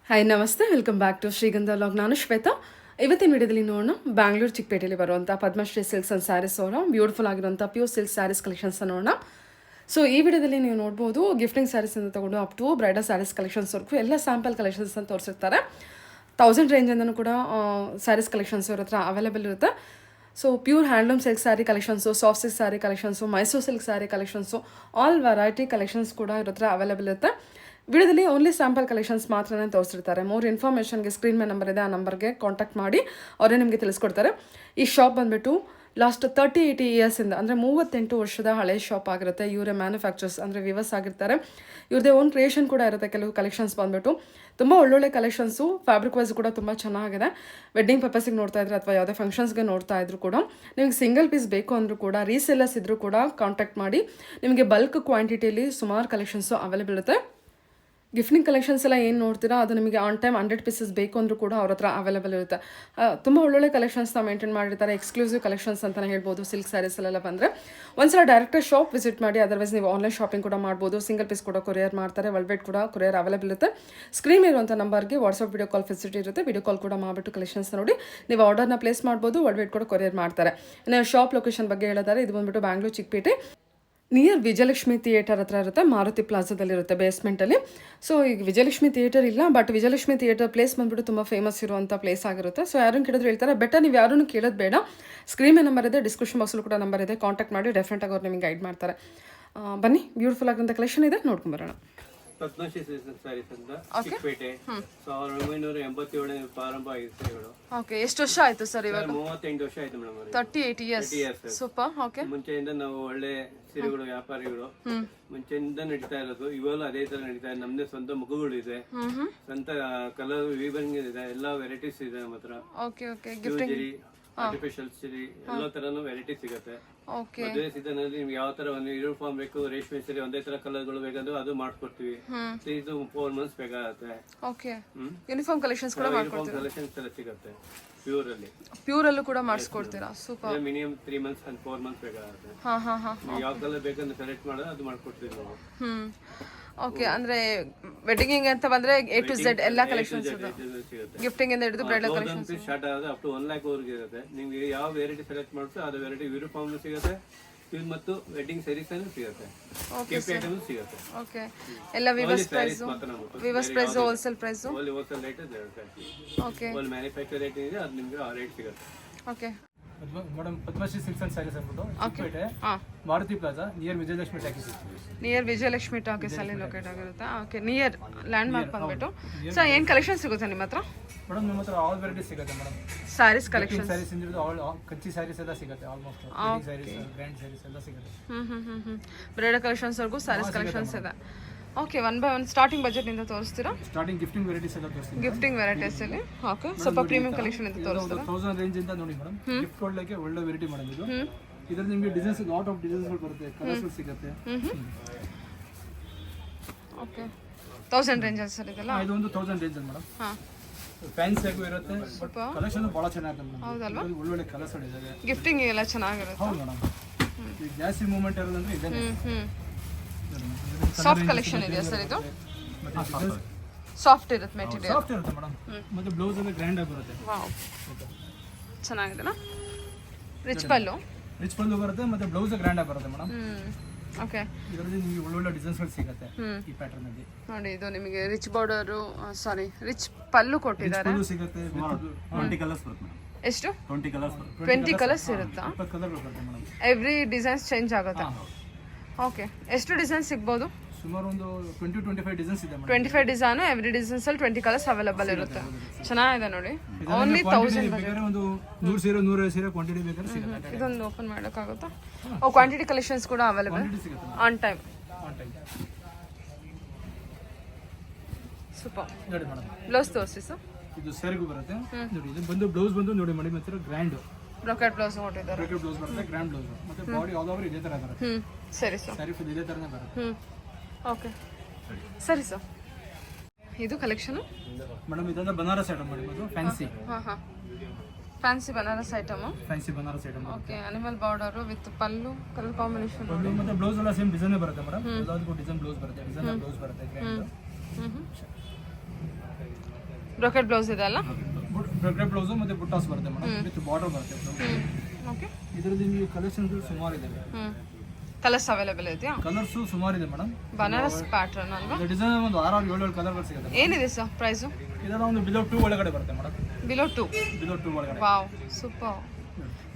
Hi ನಮಸ್ತೆ, welcome back to ಶ್ರೀಗಂಧ vlog. ನಾನು ಶ್ವೇತಾ. ಇವತ್ತಿನ ವಿಡಿಯೋದಲ್ಲಿ ನೋಡೋಣ ಬ್ಯಾಂಗ್ಳೂರು ಚಿಕ್ಕಪೇಟೆಯಲ್ಲಿ ಬರುವಂಥ ಪದ್ಮಶ್ರೀ ಸಿಲ್ಕ್ಸ್ ಆ್ಯಂಡ್ ಸ್ಯಾರೀಸ್ ಅವರ ಬ್ಯೂಟಿಫುಲ್ ಆಗಿರುವಂಥ ಪ್ಯೂರ್ ಸಿಲ್ಕ್ ಸ್ಯಾರೀಸ್ ಕಲೆಕ್ಷನ್ಸ್ ನೋಡೋಣ. ಸೊ ಈ ವಿಡಿಯೋದಲ್ಲಿ ನೀವು ನೋಡ್ಬೋದು ಗಿಫ್ಟಿಂಗ್ ಸ್ಯಾರೀಸಿಂದ ತಗೊಂಡು ಅಪ್ ಟು ಬ್ರೈಡಲ್ ಸ್ಯಾರೀಸ್ ಕಲೆಕ್ಷನ್ಸ್ವರೆಗೂ ಎಲ್ಲ ಸ್ಯಾಂಪಲ್ ಕಲೆಕ್ಷನ್ಸ್ ಅಂತ ತೋರಿಸಿರ್ತಾರೆ. 1000 ರೇಂಜಿಂದನೂ ಕೂಡ ಸ್ಯಾರೀಸ್ ಕಲೆಕ್ಷನ್ಸ್ ಇವ್ರ ಹತ್ರ ಅವೈಲೇಬಲ್ ಇರುತ್ತೆ. So pure handloom silk sari collections, soft silk sari collections, Mysuru silk sari collections, all variety collections ಕೂಡ ಇವ್ರ ಹತ್ರ ಅವೈಲೇಬಲ್ ಇರುತ್ತೆ. ವಿಡಿಯೋದಲ್ಲಿ ಓನ್ಲಿ ಸ್ಯಾಂಪಲ್ ಕಲೆಕ್ಷನ್ಸ್ ಮಾತ್ರನೇ ತೋರಿಸಿರ್ತಾರೆ. ಮೋರ್ ಇನ್ಫಾರ್ಮೇಷನ್ಗೆ ಸ್ಕ್ರೀನ್ ಮೇಲೆ ನಂಬರ್ ಇದೆ, ಆ ನಂಬರ್ಗೆ ಕಾಂಟ್ಯಾಕ್ಟ್ ಮಾಡಿ ಅವರೇ ನಿಮಗೆ ತಿಳಿಸ್ಕೊಡ್ತಾರೆ. ಈ ಶಾಪ್ ಬಂದುಬಿಟ್ಟು ಲಾಸ್ಟ್ 30-80 ಇಯರ್ಸಿಂದ ಅಂದರೆ 38 ವರ್ಷದ ಹಳೆ ಶಾಪ್ ಆಗಿರುತ್ತೆ. ಇವರೇ ಮ್ಯಾನುಫ್ಯಾಕ್ಚರ್ಸ್ ಅಂದರೆ ವಿವರ್ಸ್ ಆಗಿರ್ತಾರೆ. ಇವ್ರದ್ದೇ ಓನ್ ಕ್ರಿಯೇಷನ್ ಕೂಡ ಇರುತ್ತೆ. ಕೆಲವು ಕಲೆಕ್ಷನ್ಸ್ ಬಂದುಬಿಟ್ಟು ತುಂಬ ಒಳ್ಳೊಳ್ಳೆ ಕಲೆಕ್ಷನ್ಸು, ಫ್ಯಾಬ್ರಿಕ್ ವೈಸ್ ಕೂಡ ತುಂಬ ಚೆನ್ನಾಗಿದೆ. ವೆಡ್ಡಿಂಗ್ ಪರ್ಪಸ್ಸಿಗೆ ನೋಡ್ತಾ ಇದ್ರೆ ಅಥವಾ ಯಾವುದೇ ಫಂಕ್ಷನ್ಸ್ಗೆ ನೋಡ್ತಾ ಇದ್ರು ಕೂಡ ನಿಮಗೆ ಸಿಂಗಲ್ ಪೀಸ್ ಬೇಕು ಅಂದರೂ ಕೂಡ, ರೀಸೆಲ್ಲರ್ಸ್ ಇದ್ದರೂ ಕೂಡ ಕಾಂಟ್ಯಾಕ್ಟ್ ಮಾಡಿ. ನಿಮಗೆ ಬಲ್ಕ್ ಕ್ವಾಂಟಿಟಿಯಲ್ಲಿ ಸುಮಾರು ಕಲೆಕ್ಷನ್ಸು ಅವೈಲೇಬಲ್ ಇರುತ್ತೆ. ಗಿಫ್ಟಿಂಗ್ ಕಲೆಕ್ಷನ್ಸ್ ಎಲ್ಲ ಏನು ನೋಡ್ತೀರಾ ಅದು ನಿಮಗೆ ಆನ್ ಟೈಮ್ 100 ಪೀಸಸ್ ಬೇಕು ಅಂದರೂ ಕೂಡ ಅವ್ರ ಹತ್ರ ಅವೈಲೇಬಲ್ ಇರುತ್ತೆ. ತುಂಬ ಒಳ್ಳೊಳ್ಳೆ ಕಲೆಕ್ಷನ್ಸ್ನ ಮೇಂಟೈನ್ ಮಾಡಿರ್ತಾರೆ. ಎಕ್ಸ್ಕ್ಲೂಸಿವ್ ಕಲೆಕ್ಷನ್ಸ್ ಅಂತಲೇ ಹೇಳ್ಬೋದು. ಸಿಲ್ಕ್ ಸ್ಯಾರೀಸಲ್ಲೆಲ್ಲ ಬಂದರೆ ಒಂದ್ಸಲ ಡೈರೆಕ್ಟಾಗಿ ಶಾಪ್ ವಿಸಿಟ್ ಮಾಡಿ. ಅದರ್ವೈಸ್ ನೀವು ಆನ್ಲೈನ್ ಶಾಪಿಂಗ್ ಕೂಡ ಮಾಡ್ಬೋದು. ಸಿಂಗಲ್ ಪೀಸ್ ಕೂಡ ಕೊರಿಯರ್ ಮಾಡ್ತಾರೆ. ವರ್ಲ್ಡ್ ವೈಡ್ ಕೂಡ ಕೊರಿಯರ್ ಅವೈಲೇಬಲ್ ಇರುತ್ತೆ. ಸ್ಕ್ರೀನ್ ಇರುವಂಥ ನಂಬರ್ಗೆ ವಾಟ್ಸಪ್ ವಿಡಿಯೋ ಕಾಲ್ ಫೆಸಿಲಿಟಿ ಇರುತ್ತೆ. ವಿಡಿಯೋ ಕಾಲ್ ಕೂಡ ಮಾಡಿಬಿಟ್ಟು ಕಲೆಕ್ಷನ್ಸ್ ನೋಡಿ ನೀವು ಆರ್ಡರ್ನ ಪ್ಲೇಸ್ ಮಾಡ್ಬೋದು. ವರ್ಲ್ಡ್ ವೈಡ್ ಕೂಡ ಕೊರಿಯರ್ ಮಾಡ್ತಾರೆ. ಇನ್ನು ಶಾಪ್ ಲೊಕೇಶನ್ ಬಗ್ಗೆ ಹೇಳಿದ್ದಾರೆ. ಇದು ಬಂದುಬಿಟ್ಟು ಬ್ಯಾಂಗ್ಳೂರು ಚಿಕ್ಕಪೇಟೆ ನಿಯರ್ ವಿಜಯಲಕ್ಷ್ಮಿ ಥಿಯೇಟರ್ ಹತ್ರ ಇರುತ್ತೆ. ಮಾರುತಿ ಪ್ಲಾಜಾದಲ್ಲಿರುತ್ತೆ ಬೇಸ್ಮೆಂಟಲ್ಲಿ. ಸೊ ಈಗ ವಿಜಯಲಕ್ಷ್ಮಿ ಥಿಯೇಟರ್ ಇಲ್ಲ, ಬಟ್ ವಿಜಯಲಕ್ಷ್ಮಿ ಥಿಯೇಟರ್ ಪ್ಲೇಸ್ ಬಂದುಬಿಟ್ಟು ತುಂಬ ಫೇಮಸ್ ಇರುವಂಥ ಪ್ಲೇಸ್ ಆಗಿರುತ್ತೆ. ಸೊ ಯಾರನ್ನು ಕೇಳಿದ್ರು ಹೇಳ್ತಾರೆ. ಬೆಟರ್ ನೀವು ಯಾರನ್ನು ಕೇಳೋದು ಬೇಡ. ಸ್ಕ್ರೀನ್ ಮೇಲೆ ನಂಬರ್ ಇದೆ, ಡಿಸ್ಕ್ರಿಪ್ಷನ್ ಬಾಕ್ಸಲ್ಲೂ ಕೂಡ ನಂಬರ್ ಇದೆ. ಕಾಂಟ್ಯಾಕ್ಟ್ ಮಾಡಿ, ಡೆಫಿನೆಟಾಗಿ ಅವ್ರು ನಿಮಗೆ ಗೈಡ್ ಮಾಡ್ತಾರೆ. ಬನ್ನಿ, ಬ್ಯೂಟಿಫುಲ್ ಆಗಿರುವಂಥ ಕಲೆಕ್ಷನ್ ಇದೆ, ನೋಡ್ಕೊಂಬರೋಣ. ಪದ್ಮಶ್ರೀ ಸಿಲ್ಕ್ ಸ್ಯಾರೀಸ್ ಅಂತ ಚಿಕ್ಕಪೇಟೆ 1987 ಪ್ರಾರಂಭ ಆಗಿತ್ತು ಇವರು. ಓಕೆ, ಎಷ್ಟು ವರ್ಷ ಆಯ್ತು ಸರ್ ಇವಾಗ? 38 ವರ್ಷ ಆಯ್ತು ಮೇಡಮ್. 38 ಇಯರ್ಸ್. ಸೂಪರ್. ಓಕೆ, ಮುಂಚೆಯಿಂದ ನಾವು ಒಳ್ಳೆ ಸೀರೆಗಳು ವ್ಯಾಪಾರಿಗಳು ಮುಂಚೆಯಿಂದ ನಡೀತಾ ಇರೋದು. ಇವಾಗಲೂ ಅದೇ ತರ ನಡೀತಾ ಇದೆ. ನಮ್ದೇ ಸ್ವಂತ ಮುಖಗಳು ಇದೆ, ಸ್ವಂತ ಕಲರ್ ವಿವರಿಂಗ್ ಇದೆ, ಎಲ್ಲಾ ವೆರೈಟೀಸ್ ಇದೆ ನಮ್ಮ ಹತ್ರ. ಓಕೆ ಓಕೆ, ಆರ್ಟಿಫಿಷಿಯಲ್ ಸಿರಿ ಎಲ್ಲಾ ತರನು ವೆರೈಟಿ ಸಿಗುತ್ತೆ. ಮದುವೆ ಸೀಸನ್ ಅಲ್ಲಿ ನಿಮ್ಗೆ ಯಾವ ತರ ಒಂದು ಯೂನಿಫಾರ್ಮ್ ಬೇಕು, ರೇಷ್ಮೆ ಸೀರೆ ಒಂದೇ ತರ ಕಲರ್ಗಳು ಬೇಕಂದ್ರೆ ಅದು ಮಾಡ್ಕೊಡ್ತೀವಿ. ಇದು 4 months ಬೇಕಾಗುತ್ತೆ. ಓಕೆ, ಯೂನಿಫಾರ್ಮ್ ಕಲೆಕ್ಷನ್ಸ್ ಕೂಡ ಮಾಡ್ಕೊಡ್ತೀರಾ? ಕಲೆಕ್ಷನ್ಸ್ ಎಲ್ಲ ಸಿಗುತ್ತೆ ಪ್ಯೂರ್ ಅಲ್ಲಿ. ಪ್ಯೂರ್ ಅಲ್ಲೂ ಕೂಡ ಮಾಡಿಸ್ಕೊಡ್ತೀರಾ? Super. Minimum 3 months and 4 months ಬೇಕಾಗುತ್ತೆ. ಹಾ ಹಾ ಹಾ, ಯಾವ ಕಲರ್ ಬೇಕಂದ್ರೆ ಸೆಲೆಕ್ಟ್ ಮಾಡೋದು ಅದು ಮಾಡ್ಕೊಡ್ತೀವಿ ನಾವು. ಓಕೆ, ಅಂದ್ರೆ ವೆಡ್ಡಿಂಗ್ ಅಂತ ಬಂದ್ರೆ A to Z ಎಲ್ಲ ಕಲೆಕ್ಷನ್ಸ್ ಇದೆ. ಗಿಫ್ಟಿಂಗ್ ಇಂದ ಹಿಡಿದು ಬ್ರೈಡಲ್ ಕಲೆಕ್ಷನ್ಸ್ ಸ್ಟಾರ್ಟ್ ಆಗೋದು ಅಪ್ ಟು 1 lakh ವರೆಗೆ ಇರುತ್ತೆ. ನಿಮ್ಗೆ ಯಾವ ವೆರೈಟಿ ಸೆಲೆಕ್ಟ್ ಮಾಡ್ತೀರೋ ಅದು ವೆರೈಟಿ ಯೂನಿಫಾರ್ಮ್ ಸಿಗುತ್ತೆ ಮತ್ತು ವೆಡ್ಡಿಂಗ್ ಸ್ಯಾರೀಸ್ ಸಿಗುತ್ತೆ. ಗಿಫ್ಟ್ ಐಟಮ್ ಸಿಗುತ್ತೆ. ಓಕೆ, ಎಲ್ಲ weavers price, weavers price, wholesale price, wholesale rate ಇರುತ್ತೆ. ಓಕೆ, ಹೋಲ್ ಮ್ಯಾನುಫ್ಯಾಕ್ಚರ್ ರೇಟ್ ಇದೆ, ಅದು ನಿಮ್ಗೆ ಆ ರೇಟ್ ಸಿಗುತ್ತೆ. Okay madam, Padmashri silks and sarees ಅಂದ್ಬಿಟ್ಟು Chikkapete Maruti plaza near Vijayalakshmi talkies. Near Vijayalakshmi talkies ಅಲ್ಲಿ ಲೊಕೇಟ್ ಆಗಿರುತ್ತೆ. ಓಕೆ, ನಿಯರ್ ಲ್ಯಾಂಡ್ ಮಾರ್ಕ್ ಬಂದ್ಬಿಟ್ಟು. ಸರ್ ಏನು ಕಲೆಕ್ಷನ್ ಸಿಗುತ್ತೆ ನಿಮ್ಮ ಹತ್ರ? ಮೇಡಮ್, ನಿಮ್ಮ ಹತ್ರ ಆಲ್ ವೆರೈಟಿ ಸಿಗುತ್ತೆ ಮೇಡಮ್. ಸ್ಯಾರೀಸ್ ಕಲೆಕ್ಷನ್, ಸ್ಯಾರೀಸ್ ಇಂದ ಆಲ್ ಕಚ್ಚಿ ಸ್ಯಾರೀಸ್ ಎಲ್ಲ ಸಿಗುತ್ತೆ. ಆಲ್ಮೋಸ್ಟ್ ಸ್ಯಾರೀಸ್, ಗ್ರ್ಯಾಂಡ್ ಸ್ಯಾರೀಸ್ ಎಲ್ಲ ಸಿಗುತ್ತೆ. ಬ್ರೈಡಲ್ ಕಲೆಕ್ಷನ್ಸ್ ವರೆಗೂ ಸ್ಯಾರೀಸ್ ಕಲೆಕ್ಷನ್ಸ್ ಇದೆ. ಓಕೆ, 1 by 1 ಸ್ಟಾರ್ಟಿಂಗ್ ಬಜೆಟ್ ಇಂದ ತೋರಿಸ್ತೀರಾ? ಸ್ಟಾರ್ಟಿಂಗ್ ಗಿಫ್ಟಿಂಗ್ ವೆರೈಟೀಸ್ ಎಲ್ಲ ತೋರಿಸ್ತೀನಿ. ಗಿಫ್ಟಿಂಗ್ ವೆರೈಟೀಸ್ ಅಲ್ಲಿ ಓಕೆ, ಸ್ವಲ್ಪ ಪ್ರೀಮಿಯಂ ಕಲೆಕ್ಷನ್ ಅಂತ ತೋರಿಸ್ತೀರಾ? 1000 ರೇಂಜ್ ಇಂದ ನೋಡಿ ಮೇಡಮ್. ಗಿಫ್ಟ್ ಕೊಡ್ಲಿಕ್ಕೆ ಒಳ್ಳೆ ವೆರೈಟಿ ಮೇಡಮ್ ಇದು. ಇದರಲ್ಲಿ ನಿಮಗೆ ಡಿಸೈನ್ಸ್, ಲಾಟ್ ಆಫ್ ಡಿಸೈನ್ಸ್ ಬರುತ್ತೆ, ಕಲರ್ಸ್ ಸಿಗುತ್ತೆ. ಓಕೆ, 1000 ರೇಂಜ್ ಸರ್ ಇದೆಲ್ಲ? ಇದು ಒಂದು 1000 ರೇಂಜ್ ಮೇಡಮ್. ಹಾ, ಫ್ಯಾನ್ಸಿ ಆಗೂ ಇರುತ್ತೆ, ಬಟ್ ಕಲೆಕ್ಷನ್ ಬಹಳ ಚೆನ್ನಾಗಿದೆ ಮೇಡಮ್. ಹೌದಲ್ವಾ? ಒಳ್ಳೊಳ್ಳೆ ಕಲರ್ಸ್ ಇದಾವೆ. ಗಿಫ್ಟಿಂಗ್ ಎಲ್ಲ ಚೆನ್ನಾಗಿರುತ್ತೆ. ಹೌದು ಮೇಡಮ್. ಈ ಜಾಸ್ತಿ ಮೂವ್ಮೆಂಟ್ ಇರೋದಂದ್ರೆ ಇದೇನೆ. ಸಾಫ್ಟ್ ಕಲೆಕ್ಷನ್ ಇದೆಯಾ ಸರ್ ಇದು? ಸಾಫ್ಟ್ ಇರುತ್ತೆ ಮೆಟೀರಿಯಲ್. ಸಾಫ್ಟ್ ಇರುತ್ತೆ ಮೇಡಮ್. ಮತ್ತೆ ಬ್ಲೌಸ್ ಎಲ್ಲ ಗ್ರ್ಯಾಂಡ್ ಆಗಿ ಬರುತ್ತೆ. ವಾವ್, ಚೆನ್ನಾಗಿದೆನಾ? ರಿಚ್ ಪಲ್ಲು ಬರುತ್ತೆ, ಮತ್ತೆ ಬ್ಲೌಸ್ ಗ್ರ್ಯಾಂಡ್ ಆಗಿ ಬರುತ್ತೆ ಮೇಡಮ್. ಓಕೆ, ಇದರಲ್ಲಿ ನಿಮಗೆ ಒಳ್ಳೊಳ್ಳೆ ಡಿಸೈನ್ಸ್ಗಳು ಸಿಗುತ್ತೆ ಈ ಪ್ಯಾಟರ್ನ್ ಅಲ್ಲಿ. ನೋಡಿ, ಇದು ನಿಮಗೆ ರಿಚ್ ಬಾರ್ಡರ್, ಸಾರಿ ರಿಚ್ ಪಲ್ಲು ಕೊಟ್ಟಿದ್ದಾರೆ. ಪಲ್ಲು ಸಿಗುತ್ತೆ. 20 ಕಲರ್ಸ್ ಬರುತ್ತೆ ಮೇಡಮ್. ಎಷ್ಟು? 20 ಕಲರ್ಸ್ ಬರುತ್ತೆ. 20 ಕಲರ್ಸ್ ಇರುತ್ತಾ? 20 ಕಲರ್ ಬರುತ್ತೆ ಮೇಡಮ್. ಎವ್ರಿ ಡಿಸೈನ್ಸ್ ಚೇಂಜ್ ಆಗುತ್ತೆ. ಓಕೆ, ಎಷ್ಟು ಡಿಸೈನ್ ಸಿಗ್ಬೋದು? ಸುಮಾರು ಒಂದು 20-25 ಡಿಸೈನ್ಸ್ ಇದೆ ಮೇಡಮ್. 25 ಡಿಸೈನ್, ಎವ್ರಿ ಡಿಸೈನ್ಸ್ ಅಲ್ಲಿ 20 ಕಲರ್ಸ್ ಅವೈಲೇಬಲ್ ಇರುತ್ತೆ. ಚೆನ್ನಾಗಿದೆ ನೋಡಿ. ಓನ್ಲಿ 1000 ಬೇಕಾದ್ರೆ ಒಂದು 100 ಸೀರೆ 150 ಸೀರೆ ಕ್ವಾಂಟಿಟಿ ಬೇಕಾದ್ರೆ ಸಿಗುತ್ತೆ. ಇದೊಂದು ಓಪನ್ ಮಾಡೋಕ್ಕಾಗುತ್ತಾ? ಓ, ಕ್ವಾಂಟಿಟಿ ಕಲೆಕ್ಷನ್ಸ್ ಕೂಡ ಅವೈಲೇಬಲ್ ಆನ್ ಟೈಮ್. ಸೂಪರ್. ನೋಡಿ ಮೇಡಮ್, ಬ್ಲೌಸ್ ತೋರಿಸಿ ಸರ್. ಇದು ಸೆರಗು ಬರುತ್ತೆ ನೋಡಿ. ಇದು ಬಂದು ಬ್ಲೌಸ್ ಬಂದು ನೋಡಿ ಮೇಡಮ್, ಮತ್ತೆ ಗ್ರ್ಯಾಂಡ್ ಬ್ರೊಕೆಟ್ ಬ್ಲೌಸ್ ಕೊಟ್ಟಿದ್ದಾರೆ. ಬ್ರೊಕೆಟ್ ಬ್ಲೌಸ್ ಬರುತ್ತೆ, ಗ್ರ್ಯಾಂಡ್ ಬ್ಲೌಸ್. ಮತ್ತೆ ಬಾಡಿ ಆಲ್ ಓವರ್ ಇದೇ ತರ ಬರುತ್ತೆ. ಸರಿ ಸರ್. ಸ್ಯಾರಿ ಫುಲ್ ಇದೇ ತರನೇ ಬರುತ್ತೆ. ಓಕೆ, ಸರಿ ಸರ್. ಇದು ಕಲೆಕ್ಷನ್ ಮೇಡಮ್. ಇದೆಲ್ಲ ಬನಾರಸ್ ಐಟಮ್ ಮೇಡಮ್. ಇದು fancy. Fancy Banaras item. Fancy Banaras item. Okay, animal border with pallu, colour combination. ಮತ್ತೆ ಬ್ಲೌಸ್ ಎಲ್ಲ ಸೇಮ್ ಡಿಸೈನ್ ಬರುತ್ತೆ ಮೇಡಮ್. ಎಲ್ಲದಕ್ಕೂ ಡಿಸೈನ್ ಬ್ಲೌಸ್ ಬರುತ್ತೆ. ಡಿಸೈನ್ ಬ್ಲೌಸ್ ಬರುತ್ತೆ ಗ್ರ್ಯಾಂಡ್. ಬ್ರೊಕೆಟ್ ಬ್ಲೌಸ್ ಇದೆ ಅಲ್ಲ? ಬ್ರೊಕೆಟ್ ಬ್ಲೌಸು ಮತ್ತೆ ಬುಟ್ಟಾಸ್ ಬರುತ್ತೆ ಮೇಡಮ್, ವಿತ್ ಬಾರ್ಡರ್ ಬರುತ್ತೆ blouse. ಓಕೆ. ಇದರಲ್ಲಿ ನಿಮಗೆ ಕಲೆಕ್ಷನ್ಸ್ ಸುಮಾರು ಇದೆ. ಕಲರ್ಸ್ ಅವೈಲೇಬಲ್ ಇದೆಯಾ? ಕಲರ್ಸು ಸುಮಾರು ಇದೆ ಮೇಡಮ್. ಬನಾರಸ್ ಪ್ಯಾಟರ್ನ್ ಅಲ್ವಾ? ಡಿಸೈನ್ ಒಂದು 6-7 ಕಲರ್ಗಳು ಸಿಗುತ್ತೆ. ಏನಿದೆ ಸರ್ ಪ್ರೈಸು? ಇದೆಲ್ಲ ಒಂದು ಬಿಲೋ 2 ಒಳಗಡೆ ಬರುತ್ತೆ ಮೇಡಮ್. ಬಿಲೋ 2 ಒಳಗಡೆ. Wow super.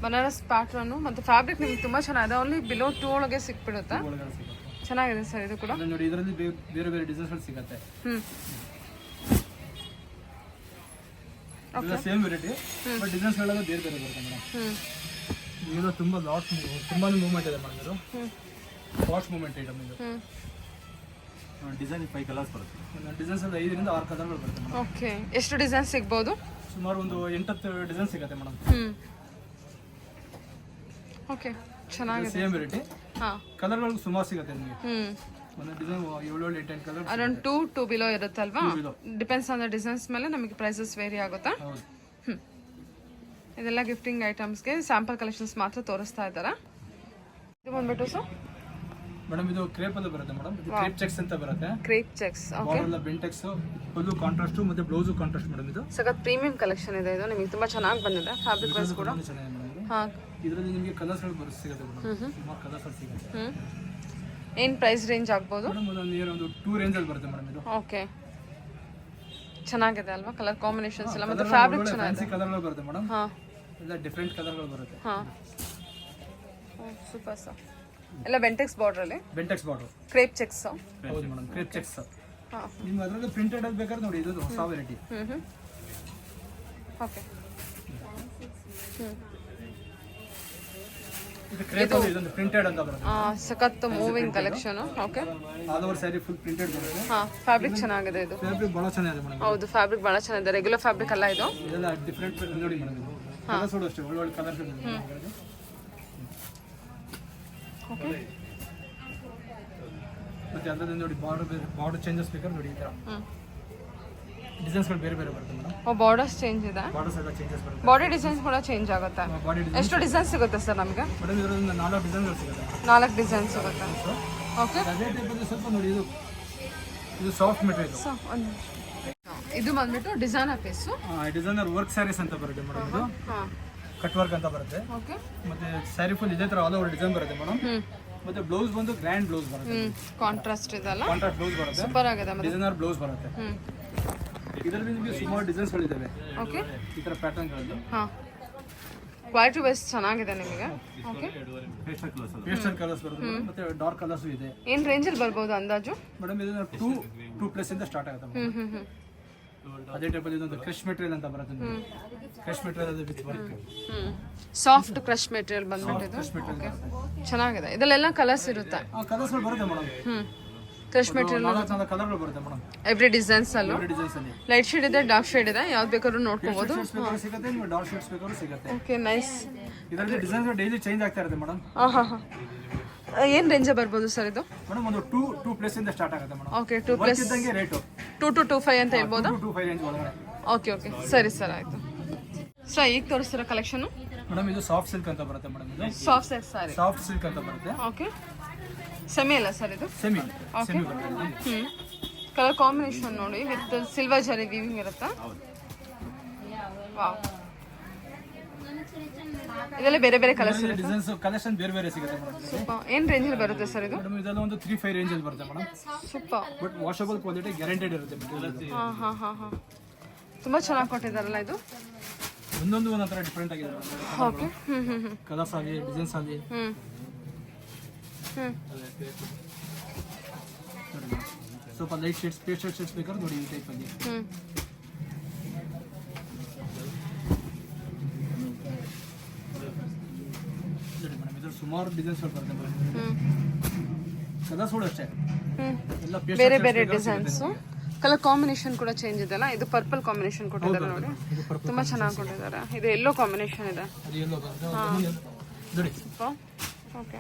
ಬನಾರಸ್ ಪ್ಯಾಟರ್ನ್ ಮತ್ತು ಫ್ಯಾಬ್ರಿಕ್ ನಿಮ್ಗೆ ತುಂಬ ಚೆನ್ನಾಗಿದೆ. ಓನ್ಲಿ ಬಿಲೋ 2 ಒಳಗೆ ಸಿಕ್ಬಿಡುತ್ತೆ. ಒಳಗಡೆ ಸಿಗುತ್ತೆ. ಚೆನ್ನಾಗಿದೆ ಸರ್ ಇದು ಕೂಡ. ನೋಡಿ ಇದರಲ್ಲಿ ಬೇರೆ ಬೇರೆ ಡಿಸೈನ್ಸ್ಗಳು ಸಿಗುತ್ತೆ. ಇದೆಲ್ಲ ಸೇಮ್ ವೆರೈಟಿ ಬಟ್ ಡಿಸೈನ್ಸ್ಗಳೆಲ್ಲ ಬೇರೆ ಬೇರೆ ಬರುತ್ತೆ ಮೇಡಮ್. ಇದು ತುಂಬಾ ತುಂಬಾ ಮೂವ್ಮೆಂಟ್ ಇದೆ ಮೇಡಮ್. ಇದು ಫಾಸ್ಟ್ ಮೂವ್ಮೆಂಟ್ ಐಟಮ್ ಇದು. ಡಿಸೈನ್ 5 ಕಲರ್ಸ್ ಬರುತ್ತೆ. ಡಿಸೈನ್ಸ್ ಅಲ್ಲಿ 5ರಿಂದ 6 ಕಲರ್ಗಳು ಬರುತ್ತೆ ಮೇಡಮ್. ಓಕೆ. ಎಷ್ಟು ಡಿಸೈನ್ ಸಿಗ್ಬೋದು? ಸುಮಾರು ಒಂದು 8-10 ಡಿಸೈನ್ ಸಿಗುತ್ತೆ ಮೇಡಮ್. ಓಕೆ ಚೆನ್ನಾಗಿದೆ. Same variety. ಹಾಂ ಕಲರ್ಗಳು ಸುಮಾರು ಸಿಗುತ್ತೆ ನಿಮಗೆ. ಒಂದು ಡಿಸೈನ್ 7-8 ಕಲರ್ ಅರೌಂಡ್ 2 ಬಿಲೋ ಇರುತ್ತಲ್ವಾ? ಡಿಪೆಂಡ್ಸ್ ಆನ್ ದ ಡಿಸೈನ್ಸ್ ಮೇಲೆ ನಮಗೆ ಪ್ರೈಸಸ್ ವೇರಿ ಆಗುತ್ತಾ? ಹೌದು. ಇದೆಲ್ಲ ಗಿಫ್ಟಿಂಗ್ ಐಟಮ್ಸ್ಗೆ ಸ್ಯಾಂಪಲ್ ಕಲೆಕ್ಷನ್ಸ್ ಮಾತ್ರ ತೋರಿಸ್ತಾ ಇದ್ದಾರೆ. ಇದು ಬಂದ್ಬಿಟ್ಟು ಸರ್ ಮೇಡಮ್ ಇದು ಕ್ರೇಪ್ ಅಲ್ಲಿ ಬರುತ್ತೆ ಮೇಡಮ್. ಇದು ಕ್ರೇಪ್ ಚೆಕ್ಸ್ ಅಂತ ಬರುತ್ತೆ. Crepe cheques. Okay. Border Bentex full contrast ಮತ್ತೆ ಬ್ಲೌಸ್ ಕಾಂಟ್ರಾಸ್ಟ್ ಮೇಡಮ್. ಇದು ಸಖತ್ ಪ್ರೀಮಿಯಂ ಕಲೆಕ್ಷನ್ ಇದೆ. ಇದು ನಿಮಗೆ ತುಂಬಾ ಚೆನ್ನಾಗಿ ಬಂದಿದೆ. ಫ್ಯಾಬ್ರಿಕ್ ವೈಸ್ ಕೂಡ ಚೆನ್ನಾಗಿದೆ ಮೇಡಮ್. ಹಾಂ. ಇದರಲ್ಲಿ ನಿಮಗೆ ಕಲರ್ಸ್ಗಳು ಸಿಗುತ್ತೆ ಮೇಡಮ್. ಸುಮಾರು ಕಲರ್ಸ್ ಸಿಗುತ್ತೆ. ಏನು ಪ್ರೈಸ್ ರೇಂಜ್ ಆಗ್ಬೋದು? ಮೇಡಮ್ ಒಂದು 2 ರೇಂಜ್ ಅಲ್ಲಿ ಬರುತ್ತೆ ಮೇಡಮ್ ಇದು. ಓಕೆ ಚೆನ್ನಾಗಿದೆ ಅಲ್ವಾ? ಕಲರ್ ಕಾಂಬಿನೇಷನ್ಸ್ ಎಲ್ಲ ಮತ್ತೆ ಫ್ಯಾಬ್ರಿಕ್ ಚೆನ್ನಾಗಿದೆ. ಫ್ಯಾನ್ಸಿ ಕಲರ್ಗಳು ಬರುತ್ತೆ ಮೇಡಮ್. ಹಾಂ ಎಲ್ಲ ಡಿಫರೆಂಟ್ ಕಲರ್ಗಳು ಬರುತ್ತೆ. ಹಾಂ ಸೂಪರ್ ಸರ್. ಎಲ್ಲ ಬೆಂಟೆಕ್ಸ್ ಬಾರ್ಡ್ರಲ್ಲಿ ಬೆಂಟೆಕ್ಸ್ ಬಾರ್ಡರ್ ಕ್ರೇಪ್ ಚೆಕ್ಸ್. ಹೌದು ಮೇಡಮ್, ಕ್ರೇಪ್ ಚೆಕ್ಸ್. ಹಾಂ ನಿಮ್ಗೆ ಅದರಲ್ಲಿ ಪ್ರಿಂಟೆಡ್ ಅಲ್ಲಿ ಬೇಕಾದ್ರೆ ನೋಡಿ ಇದು ಹೊಸ ವೆರೈಟಿ. ಓಕೆ. ಇದು ಕ್ರೇಪ್ ಅಲ್ಲಿ ಇದೊಂದು ಪ್ರಿಂಟೆಡ್ ಅಂತ ಬರುತ್ತೆ. ಸಖತ್ moving collection. Okay. All over sari full printed ಬರುತ್ತೆ. ಹಾಂ ಫ್ಯಾಬ್ರಿಕ್ ಚೆನ್ನಾಗಿದೆ. ಇದು ಫ್ಯಾಬ್ರಿಕ್ ಬಹಳ ಚೆನ್ನಾಗಿದೆ ಮೇಡಮ್. ಹೌದು ಫ್ಯಾಬ್ರಿಕ್ ಭಾಳ ಚೆನ್ನಾಗಿದೆ. ರೆಗ್ಯುಲರ್ ಫ್ಯಾಬ್ರಿಕ್ ಅಲ್ಲ ಇದು. ಇದೆಲ್ಲ ಡಿಫರೆಂಟ್ ನೋಡಿ ಮೇಡಮ್. ಇದು ಕಲರ್ಸ್ ಅಷ್ಟೇ ಒಳ್ಳೆ ಕಲರ್ಸ್ ಇದೆ. ಓಕೆ. ಮತ್ತೆ ಅದರಲ್ಲಿ ನೋಡಿ ಬಾರ್ಡರ್ ಚೇಂಜಸ್ ಬೇಕಾದ್ರೆ ನೋಡಿ ಈ ಥರ ಡಿಸೈನ್ಸ್ಗಳು ಬೇರೆ ಬೇರೆ ಬರುತ್ತೆ ಮೇಡಮ್. ಬಾರ್ಡರ್ಸ್ ಚೇಂಜ್ ಇದೆ. ಬಾರ್ಡರ್ಸ್ ಎಲ್ಲ ಚೇಂಜಸ್ ಬರುತ್ತೆ. ಬಾಡಿ ಡಿಸೈನ್ಸ್ ಕೂಡ ಚೇಂಜ್ ಆಗುತ್ತೆ. ಬಾಡಿ ಎಷ್ಟು ಡಿಸೈನ್ ಸಿಗುತ್ತೆ ಸರ್ ನಮಗೆ? ಮೇಡಮ್ ಇದರಲ್ಲಿ 4 ಡಿಸೈನ್ಗಳು ಸಿಗುತ್ತೆ. 4 ಡಿಸೈನ್ ಸಿಗುತ್ತೆ. ಓಕೆ. ಅದೇ ಟೈಪ್ ಅಲ್ಲಿ ಸ್ವಲ್ಪ ನೋಡಿ ಇದು ಸಾಫ್ಟ್ ಮೆಟೀರಿಯಲ್. ಇದು ಬಂದ್ಬಿಟ್ಟು designer piece. Designer work saris ಅಂತ ಬರುತ್ತೆ ಮೇಡಮ್. ಇದು ಹಾಂ ಕಟ್ ವರ್ಕ್ ಅಂತ ಬರುತ್ತೆ. ಓಕೆ. ಮತ್ತೆ ಸ್ಯಾರಿ ಫುಲ್ ಇದೇ ತರ ಆಲ್ ಓವರ್ ಡಿಸೈನ್ ಬರುತ್ತೆ ಮೇಡಮ್. ಮತ್ತೆ ಬ್ಲೌಸ್ ಬಂದು ಗ್ರ್ಯಾಂಡ್ ಬ್ಲೌಸ್ ಬರುತ್ತೆ. ಕಾಂಟ್ರಾಸ್ಟ್ ಇದೆಲ್ಲ ಕಾಂಟ್ರಾಸ್ಟ್ ಬ್ಲೌಸ್ ಬರುತ್ತೆ. ಸೂಪರ್ ಆಗಿದೆ. ಡಿಸೈನರ್ ಬ್ಲೌಸ್ ಬರುತ್ತೆ. ಇದರಲ್ಲಿ ನಿಮಗೆ ಸುಮಾರು ಡಿಸೈನ್ಸ್ಗಳು ಇದಾವೆ. ಓಕೆ. ಈ ತರ ಪ್ಯಾಟರ್ನ್ಗಳಲ್ಲಿ. ಹಾಂ ಕ್ವಾಲಿಟಿ ವೈಸ್ ಚೆನ್ನಾಗಿದೆ ನಿಮಗೆ. ಓಕೆ. ಪೇಸ್ಟಲ್ ಕಲರ್ಸ್ ಬರುತ್ತೆ ಮತ್ತೆ ಡಾರ್ಕ್ ಕಲರ್ಸ್ ಇದೆ. ಏನು ರೇಂಜಲ್ಲಿ ಬರ್ಬೋದು ಅಂದಾಜು? ಮೇಡಮ್ ಇದು 2+ ಇಂದ ಸ್ಟಾರ್ಟ್ ಆಗುತ್ತೆ. ಅದೇ ಟೈಪ್ ಅಲ್ಲಿ ಇದೊಂದು ಕ್ರಶ್ ಮೆಟೀರಿಯಲ್ ಅಂತ ಬರುತ್ತೆ. ಕ್ರಶ್ ಮೆಟೀರಿಯಲ್ ಅದು with work. Soft crush material ಬಂದ್ಬಿಟ್ಟಿದ್ದು. ಓಕೆ ಚೆನ್ನಾಗಿದೆ. ಇದರಲ್ಲೆಲ್ಲ ಕಲರ್ಸ್ ಇರುತ್ತೆ. ಕಲರ್ಸ್ಗಳು ಬರುತ್ತೆ ಮೇಡಮ್. ಕ್ರಶ್ ಮೆಟೀರಿಯಲ್ ಕಲರ್ಗಳು ಬರುತ್ತೆ ಮೇಡಮ್. ಎವ್ರಿ ಡಿಸೈನ್ಸ್ ಅಲ್ಲೂ ಡಿಸೈನ್ಸ್ ಅಲ್ಲಿ ಲೈಟ್ ಶೇಡ್ ಇದೆ, ಡಾರ್ಕ್ ಶೇಡ್ ಇದೆ. ಯಾವ್ದು ಬೇಕಾದ್ರೂ ನೋಡ್ಕೋಬಹುದು. ಸಿಗುತ್ತೆ, ನೀವು ಡಾರ್ಕ್ ಶೇಡ್ಸ್ ಬೇಕಾದ್ರೂ ಸಿಗುತ್ತೆ. Okay nice. ಇದರಲ್ಲಿ ಡಿಸೈನ್ಸ್ ಡೈಲಿ ಚೇಂಜ್ ಆಗ್ತಾ ಇರುತ್ತೆ ಮೇಡಮ್. ಹಾಂ ಏನು ರೇಂಜ್ ಬರ್ಬೋದು ಸರ್ ಇದು? ಮೇಡಮ್ ಒಂದು 2+ ಇಂದ ಸ್ಟಾರ್ಟ್ ಆಗುತ್ತೆ ಮೇಡಮ್. ಓಕೆ 2+ ಇದ್ದಂಗೆ ರೇಟು 2 to 25 ಅಂತ ಹೇಳ್ಬೋದಾ? 2-5 ರೇಂಜ್ ಒಳಗಡೆ. ಓಕೆ ಓಕೆ ಸರಿ ಸರ್ ಆಯಿತು. ಸರ್ ಈಗ ತೋರಿಸ್ತಿರೋ ಕಲೆಕ್ಷನು ಮೇಡಮ್ ಇದು ಸಾಫ್ಟ್ ಸಿಲ್ಕ್ ಅಂತ ಬರುತ್ತೆ ಮೇಡಮ್. ಇದು ಸಾಫ್ಟ್ ಸಿಲ್ಕ್ ಸಾರಿ. ಸಾಫ್ಟ್ ಸಿಲ್ಕ್ ಅಂತ ಬರುತ್ತೆ. ಓಕೆ ಸೆಮಿ ಅಲ್ಲ ಸರ್ ಇದು? Semi okay. ಕಲರ್ ಕಾಂಬಿನೇಷನ್ ನೋಡಿ ವಿತ್ ಸಿಲ್ವರ್ ಜರಿ ವೀವಿಂಗ್ ಇರುತ್ತೆ. ವಾವ್. ಇದೆಲ್ಲ ಬೇರೆ ಬೇರೆ ಕಲರ್ಸ್ ಇರುತ್ತೆ. ಡಿಸೈನ್ಸ್ ಕಲೆಕ್ಷನ್ ಬೇರೆ ಬೇರೆ ಸಿಗುತ್ತೆ ಮೇಡಮ್. ಸೂಪರ್. ಏನು ರೇಂಜಲ್ಲಿ ಬರುತ್ತೆ ಸರ್ ಇದು? ಮೇಡಮ್ ಇದೆಲ್ಲ ಒಂದು 3-5 ರೇಂಜ್ ಅಲ್ಲಿ ಬರುತ್ತೆ madam. Super. But washable quality guaranteed ಇರುತ್ತೆ. ಹಾಂ ತುಂಬ ಚೆನ್ನಾಗಿ ಕೊಟ್ಟಿದ್ದಾರಲ್ಲ ಇದು. ಒಂದೊಂದು ಒಂದೊಂಥರ ಡಿಫ್ರೆಂಟ್ ಆಗಿದೆ ಓಕೆ. ಕಲರ್ಸ್ ಆಗಲಿ ಡಿಸೈನ್ಸ್ ಆಗಲಿ. ಸ್ವಲ್ಪ ಲೈಟ್ ಶೇಡ್ಸ್ ಪೇಸ್ಟಲ್ ಶೇಡ್ಸ್ ಬೇಕಾದ್ರೆ ನೋಡಿ ಈ ಟೈಪ್ ಅಲ್ಲಿ. ನೋಡಿ ಮೇಡಮ್ ಇದ್ರಲ್ಲಿ ಸುಮಾರು ಡಿಸೈನ್ಸ್ಗಳು ಬರುತ್ತೆ ಮೇಡಮ್. ಕಲರ್ಸ್ಗಳು ಅಷ್ಟೇ ಎಲ್ಲ ಬೇರೆ ಬೇರೆ ಡಿಸೈನ್ಸ್. ಕಲರ್ ಕಾಂಬಿನೇಷನ್ ಕೂಡ ಚೇಂಜ್ ಇದೆಲ್ಲ. ಇದು ಪರ್ಪಲ್ ಕಾಂಬಿನೇಷನ್ ಕೊಟ್ಟಿದ್ದಾರೆ ನೋಡಿ, ತುಂಬಾ ಚೆನ್ನಾಗಿ ಕೊಟ್ಟಿದ್ದಾರೆ. ಇದು ಎಲ್ಲೋ ಕಾಂಬಿನೇಷನ್ ಇದೆ. ನೋಡಿ ಓಕೆ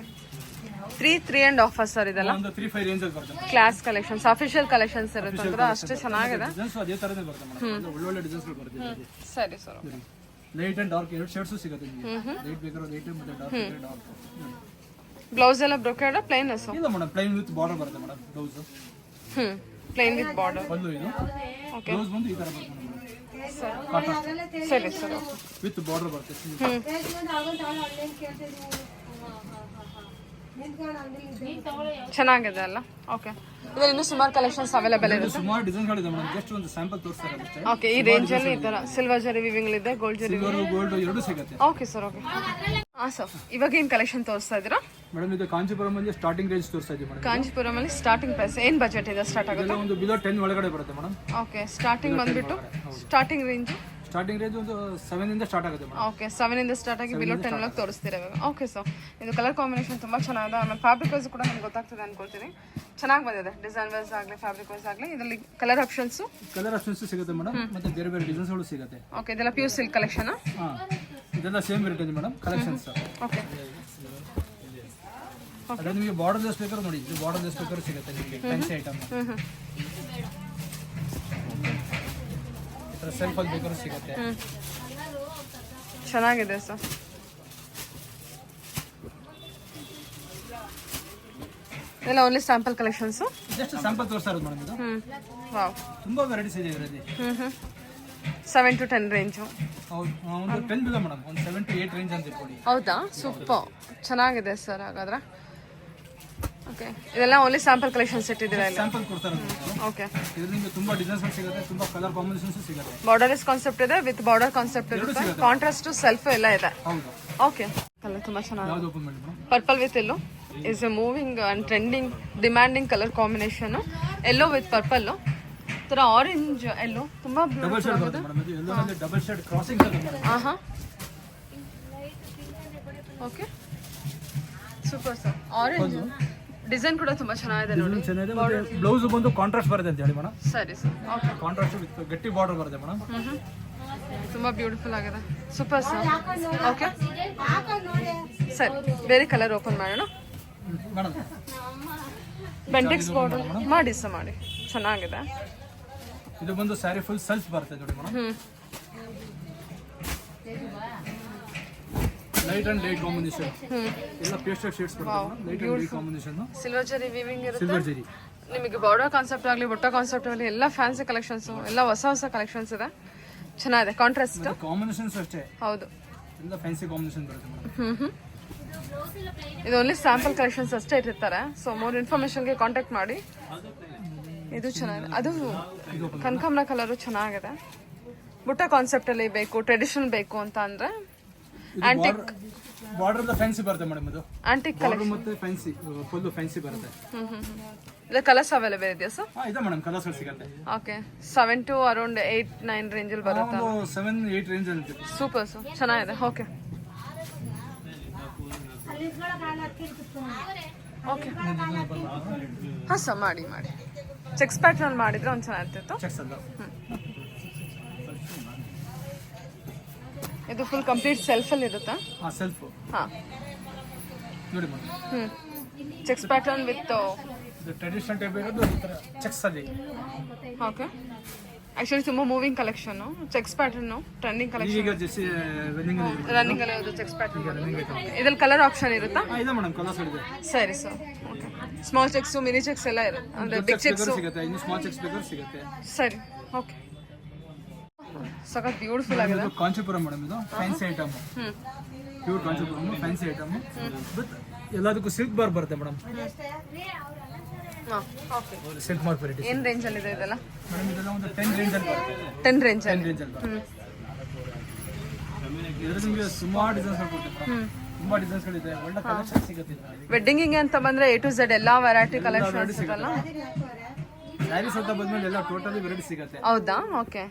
3.5 ಸರ್ ಇದೆಲ್ಲ. ಒಂದು 3-5 ರೇಂಜ್ ಅಲ್ಲಿ ಬರುತ್ತೆ. ಕ್ಲಾಸ್ ಕಲೆಕ್ಷನ್ಸ್, ಅಫಿಷಿಯಲ್ ಕಲೆಕ್ಷನ್ಸ್ ಇರುತ್ತೆ ಅಂದ್ರೆ ಅಷ್ಟೇ ಚೆನ್ನಾಗಿದೆ. ಡಿಸೈನ್ಸ್ ಅದೇ ತರನೇ ಬರುತ್ತೆ ಮೇಡಮ್. ಒಳ್ಳೊಳ್ಳೆ ಡಿಸೈನ್ಸ್ಗಳು ಬರುತ್ತೆ. ಸರಿ sir. Light and dark 2 shades ಸಿಗುತ್ತೆ ನಿಮಗೆ. ಲೈಟ್ ಬೇಕಾದ್ರೆ ಲೈಟ್ ಮತ್ತೆ ಡಾರ್ಕ್ ಡಾರ್ಕ್. ಬ್ಲೌಸ್ ಎಲ್ಲ ಬ್ರೊಕೆಡ್ ಪ್ಲೈನ್ ಸರ್? ಇಲ್ಲ ಮೇಡಮ್, ಪ್ಲೈನ್ ವಿತ್ ಬಾರ್ಡರ್ ಬರುತ್ತೆ madam blouse. Plain with border. Pallu ಇದು. ಓಕೆ ಬ್ಲೌಸ್ ಬಂದು ಈ ತರ ಬರುತ್ತೆ ಸರಿ ಸರ್. ವಿತ್ ಬಾರ್ಡರ್ ಬರುತ್ತೆ. ಚೆನ್ನಾಗಿದೆ ಅಲ್ಲ. ಓಕೆ, ಇದ್ರಲ್ಲಿ ಇನ್ನೂ ಸುಮಾರು ಕಲೆಕ್ಷನ್ಸ್ ಅವೈಲೇಬಲ್ ಇದೆ. ಸುಮಾರು ಡಿಸೈನ್ಗಳಿದೆ ಮೇಡಮ್, ಜಸ್ಟ್ ಒಂದು ಸ್ಯಾಂಪಲ್ ತೋರಿಸ್ತಾರೆ ಅಷ್ಟೇ. ಓಕೆ, ಈ ರೇಂಜ್ ಅಲ್ಲಿ ಈ ತರ ಸಿಲ್ವರ್ ಜರಿ ವಿವಿಂಗ್ ಇದೆ, ಗೋಲ್ಡ್ ಜರಿ. ಗೋಲ್ಡ್ ಎರಡು ಸಿಗುತ್ತೆ. Okay sir. ಓಕೆ ಹಾಂ ಸರ್, ಇವಾಗ ಏನು ಕಲೆಕ್ಷನ್ ತೋರಿಸ್ತಾ ಇದ್ದೀರಾ ಮೇಡಮ್? ಇದು ಕಾಂಚೀಪುರಂ ಅಲ್ಲಿ ಸ್ಟಾರ್ಟಿಂಗ್ ರೇಂಜ್ ತೋರಿಸ್ತಾ ಇದ್ದೀವಿ ಮೇಡಮ್. ಕಾಂಚೀಪುರಂ ಅಲ್ಲಿ ಸ್ಟಾರ್ಟಿಂಗ್ ಪ್ರೈಸ್ ಏನು ಬಜೆಟ್ ಇದೆ ಸ್ಟಾರ್ಟ್ ಆಗುತ್ತೆ? ಒಂದು ಬಿಲೋ 10 ಒಳಗಡೆ ಬರುತ್ತೆ ಮೇಡಮ್. ಓಕೆ, ಸ್ಟಾರ್ಟಿಂಗ್ ಬಂದ್ಬಿಟ್ಟು ಸ್ಟಾರ್ಟಿಂಗ್ ರೇಂಜ್ ಒಂದು 7 ಇಂದ ಸ್ಟಾರ್ಟ್ ಆಗುತ್ತೆ ಮೇಡಮ್. ಓಕೆ, 7 ಇಂದ ಸ್ಟಾರ್ಟ್ ಆಗಿ ಬಿಲೋ 10 ಒಳಗೆ ತೋರಿಸ್ತೀರಾ ಇವಾಗ. ಓಕೆ ಸರ್, ಇದು ಕಲರ್ ಕಾಂಬಿನೇಷನ್ ತುಂಬ ಚೆನ್ನಾಗಿದೆ. ಆಮೇಲೆ ಫ್ಯಾಬ್ರಿಕ್ ವೈಸ್ ಕೂಡ ನಿಮ್ಗೆ ಗೊತ್ತಾಗ್ತದೆ ಅನ್ಕೊಳ್ತೀನಿ. ಚೆನ್ನಾಗಿ ಬಂದಿದೆ, ಡಿಸೈನ್ ವೈಸ್ ಆಗಲಿ ಫ್ಯಾಬ್ರಿಕ್ ವೈಸ್ ಆಗಲಿ. ಇದರಲ್ಲಿ ಕಲರ್ ಆಪ್ಷನ್ಸ್ ಸಿಗುತ್ತೆ ಮೇಡಮ್, ಮತ್ತೆ ಬೇರೆ ಬೇರೆ ಡಿಸೈನ್ಸ್ಗಳು ಸಿಗುತ್ತೆ. ಓಕೆ, ಇದೆಲ್ಲ ಪ್ಯೂರ್ ಸಿಲ್ಕ್ ಕಲೆಕ್ಷನ್. ಹಾಂ, ಇದೆಲ್ಲ ಸೇಮ್ ರೇಟ್ ಇದೆ ಮೇಡಮ್ ಕಲೆಕ್ಷನ್ಸ್. ಓಕೆ, ಅದೇ ನಿಮಗೆ ಬಾರ್ಡರ್ ಲೆಸ್ ಬೇಕಾದ್ರೆ ನೋಡಿ, ಇದು ಬಾರ್ಡರ್ ಲೆಸ್ ಬೇಕಾದ್ರೆ ಸಿಗುತ್ತೆ ನಿಮಗೆ ಫ್ಯಾನ್ಸಿ ಐಟಮ್. ಸೆಲ್ಫ್ ಅಲ್ಲಿ ಬೇಕಾದ್ರೂ ಸಿಗುತ್ತೆ. ಚೆನ್ನಾಗಿದೆ ಸರ್. ಎಲ್ಲ only sample collections. Just sample ತೋರಿಸ್ತಾ ಇರೋದು ಮೇಡಮ್ ಇದು. ವಾವ್, ತುಂಬಾ ವೆರೈಟೀಸ್ ಇದೆ ಇದರಲ್ಲಿ. 7 to 10 ರೇಂಜು. ಹೌದು, ಒಂದು 10 ಬಿಲ್ಲ ಮೇಡಮ್, ಒಂದು 7 to 8 ರೇಂಜ್ ಅಂತ ಇಟ್ಕೊಳ್ಳಿ. ಹೌದಾ, ಸೂಪರ್ ಚೆನ್ನಾಗಿದೆ ಸರ್. ಹಾಗಾದ್ರೆ ಓಕೆ, ಇದೆಲ್ಲ ಓನ್ಲಿ ಸ್ಯಾಂಪಲ್ ಕಲೆಕ್ಷನ್ಸ್ ಇಟ್ಟಿದ್ದೀರಾ ಇಲ್ಲ? ಸ್ಯಾಂಪಲ್ ಕೊಡ್ತಾ ಇರೋದು. ಓಕೆ, ಇದರಲ್ಲಿ ನಿಮಗೆ ತುಂಬಾ ಡಿಸೈನ್ಸ್ ಸಿಗುತ್ತೆ, ತುಂಬಾ ಕಲರ್ ಕಾಂಬಿನೇಷನ್ಸ್ ಸಿಗುತ್ತೆ. ಬಾರ್ಡರ್ಲೆಸ್ ಕಾನ್ಸೆಪ್ಟ್ ಇದೆ, ವಿತ್ ಬಾರ್ಡರ್ ಕಾನ್ಸೆಪ್ಟ್ ಇರುತ್ತೆ, ಕಾಂಟ್ರಾಸ್ಟ್ ಸೆಲ್ಫ್ ಎಲ್ಲ ಇದೆ. ಹೌದು. ಓಕೆ, ಕಲರ್ ತುಂಬಾ ಚೆನ್ನಾಗಿದೆ. ಯಾವ್ದು ಓಪನ್ ಮಾಡಿ madam? Purple with yellow is A moving and trending demanding colour combination. Yellow with purple ತರ ಆರೆಂಜ್ ಎಲ್ಲೋ ತುಂಬಾ ಡಬಲ್ ಶೇಡ್ ಬರುತ್ತೆ ಮೇಡಮ್. ಇದು ಎಲ್ಲೋ ಡಬಲ್ ಶೇಡ್ ಕ್ರಾಸಿಂಗ್ ಇದೆ ಮೇಡಮ್. ಆಹಾ, okay super sir. Orange design ಕೂಡ ತುಂಬಾ ಚೆನ್ನಾಗಿದೆ ನೋಡಿ. ಚೆನ್ನಾಗಿದೆ. ಮತ್ತೆ ಬ್ಲೌಸ್ ಬಂದು ಕಾಂಟ್ರಾಸ್ಟ್ ಬರುತ್ತೆ ಅಂತ ಹೇಳಿ ಮೇಡಮ್. ಸರಿ ಸರ್. ಓಕೆ, ಕಾಂಟ್ರಾಸ್ಟ್ ವಿತ್ ಗಟ್ಟಿ ಬಾರ್ಡರ್ ಬರುತ್ತೆ ಮೇಡಮ್. ತುಂಬಾ ಬ್ಯೂಟಿಫುಲ್ ಆಗಿದೆ. Super sir. ಓಕೆ ಸರಿ, ಬೇರೆ ಕಲರ್ ಓಪನ್ ಮಾಡೋಣ ಮೇಡಮ್. ಬೆಂಟೆಕ್ಸ್ ಬಾರ್ಡರ್ ಮಾಡಿ ಸರ್, ಮಾಡಿ ಚೆನ್ನಾಗಿದೆ. ಇದು ಬಂದು ಸ್ಯಾರಿ ಫುಲ್ ಸೆಲ್ಫ್ ಬರುತ್ತೆ ನೋಡಿ madam. Light and dark combination. ಎಲ್ಲ ಪೇಸ್ಟಲ್ ಶೇಡ್ಸ್ ಬರುತ್ತೆ. Light and dark combination. Silver ಜರಿ ವೀವಿಂಗ್ ಇರುತ್ತೆ. ಸಿಲ್ವರ್ ಜರಿ. ನಿಮಗೆ ಬಾರ್ಡರ್ ಕಾನ್ಸೆಪ್ಟ್ ಆಗಲಿ ಬುಟ್ಟ ಕಾನ್ಸೆಪ್ಟ್ ಆಗಲಿ ಎಲ್ಲ ಫ್ಯಾನ್ಸಿ ಕಲೆಕ್ಷನ್ಸ್, ಎಲ್ಲ ಹೊಸ ಹೊಸ ಕಲೆಕ್ಷನ್ಸ್ ಇದೆ. ಚೆನ್ನಾಗಿದೆ, ಕಾಂಟ್ರಾಸ್ಟ್. ಕಾಂಬಿನೇಷನ್ಸ್ ಅಷ್ಟೇ. ಹೌದು, ಎಲ್ಲ ಫ್ಯಾನ್ಸಿ ಕಾಂಬಿನೇಷನ್ ಬರುತ್ತೆ ಮೇಡಮ್. ಇದು ಓನ್ಲಿ ಸ್ಯಾಂಪಲ್ ಕಲೆಕ್ಷನ್ಸ್ ಅಷ್ಟೇ ಇಟ್ಟಿರ್ತಾರೆ. ಸೊ ಮೋರ್ ಇನ್ಫಾರ್ಮೇಶನ್ಗೆ ಕಾಂಟ್ಯಾಕ್ಟ್ ಮಾಡಿ. ಇದು ಚೆನ್ನಾಗಿದೆ, ಅದು ಕನಕಾಂಬರ ಕಲರು ಚೆನ್ನಾಗಿದೆ. ಬುಟ್ಟ ಕಾನ್ಸೆಪ್ಟ್ ಅಲ್ಲಿ ಬೇಕು, ಟ್ರೆಡಿಷನಲ್ ಬೇಕು ಅಂತ ಅಂದ್ರೆ ಆಂಟಿಕ್ ಬಾರ್ಡರ್ ಫ್ಯಾನ್ಸಿ ಬರುತ್ತೆ ಮೇಡಮ್. ಇದು ಆಂಟಿಕ್ ಕಲರ್ ಮತ್ತೆ ಫ್ಯಾನ್ಸಿ ಫುಲ್ ಫ್ಯಾನ್ಸಿ ಬರುತ್ತೆ. ಇದು ಕಲರ್ಸ್ ಅವೈಲೇಬಲ್ ಇದೆಯಾ ಸರ್? ಇದೆ ಮೇಡಮ್, ಕಲರ್ಸ್ ಸಿಗುತ್ತೆ. ಓಕೆ, 7 to around 8-9 ರೇಂಜಲ್ಲಿ ಬರುತ್ತೆ. 7-8 ರೇಂಜ್ ಅಲ್ಲಿ. ಸೂಪರ್ ಸರ್, ಚೆನ್ನಾಗಿದೆ. ಓಕೆ ಓಕೆ ಹಾಂ ಸರ್, ಮಾಡಿ ಮಾಡಿ ಚೆಕ್ಸ್ ಪ್ಯಾಟರ್ನ್ ಮಾಡಿದ್ರೆ ಒಂದು ಚೆನ್ನಾಗಿರ್ತಿತ್ತು. ಚೆಕ್ಸ್ ಅಲ್ಲ, ಇದು ಫುಲ್ ಕಂಪ್ಲೀಟ್ ಸೆಲ್ಫಲ್ಲಿ ಇರುತ್ತಾ? ಹಾಂ, ಸೆಲ್ಫ್. ಹಾಂ ನೋಡಿ madam. Cheques pattern with traditional type ಇರೋದು ಈ ಥರ ಚೆಕ್ಸ್ ಅಲ್ಲಿ. ಓಕೆ, ಆ್ಯಕ್ಚುಲಿ ತುಂಬ moving collection, cheques pattern trending collection. ಈಗ ಜೆಸ್ಸಿ ರನ್ನಿಂಗ್ ಅಲ್ಲಿ ಇರೋದು ಚೆಕ್ಸ್ ಪ್ಯಾಟರ್ನ್. ಇದ್ರಲ್ಲಿ ಕಲರ್ ಆಪ್ಷನ್ ಇರುತ್ತಾ? ಇದೆ ಮೇಡಮ್, ಕಲರ್ಸ್ ಇದೆ. ಸರಿ sir. Okay, small checks mini cheques ಎಲ್ಲ ಇರುತ್ತೆ, ಅಂದರೆ ಬಿಗ್ ಚೆಕ್ಸು ಸಿಗುತ್ತೆ. ಇನ್ನು ಸ್ಮಾಲ್ ಚೆಕ್ಸ್ ಬೇಕಾದ್ರೆ ಸಿಗುತ್ತೆ. ಸರಿ. ಓಕೆ, ಸಖತ್ ಬ್ಯೂಟಿಫುಲ್ ಆಗಿದೆ. ಕಾಂಚೀಪುರಂ ಮೇಡಮ್, ಇದು fancy item. Pure Kanchipuram fancy item. But ಎಲ್ಲದಕ್ಕೂ ಸಿಲ್ಕ್ ಬಾರ್ ಬರುತ್ತೆ ಮೇಡಮ್. ಹಾಂ, ಓಕೆ. Silk mark variety. ಏನು ರೇಂಜಲ್ಲಿ ಇದೆ ಇದೆಲ್ಲ? ಮೇಡಮ್ ಇದೆಲ್ಲ ಒಂದು 10 ರೇಂಜ್ ಅಲ್ಲಿ ಬರುತ್ತೆ. 10 ರೇಂಜಲ್ಲಿ. 10 ರೇಂಜ್ ಅಲ್ಲಿ ಬರುತ್ತೆ. ಇದರಲ್ಲಿ ನಿಮಗೆ ಸುಮಾರು ಡಿಸೈನ್ಸ್ ಕೊಡ್ತೀವಿ. ತುಂಬಾ ಡಿಸೈನ್ಸ್ ಗಳಿದೆ, ಒಳ್ಳೆ ಕಲೆಕ್ಷನ್ ಸಿಗುತ್ತೆ. ವೆಡ್ಡಿಂಗಿಗೆ ಅಂತ ಬಂದ್ರೆ A to Z ಎಲ್ಲ ವೆರೈಟಿ ಕಲೆಕ್ಷನ್ಸ್ ಇರಲ್ಲ. ಸ್ಯಾರೀಸ್ ಅಂತ ಬಂದ್ಮೇಲೆ ಎಲ್ಲ ಟೋಟಲಿ ವೆರೈಟಿ ಸಿಗುತ್ತೆ. ಹೌದಾ? Okay,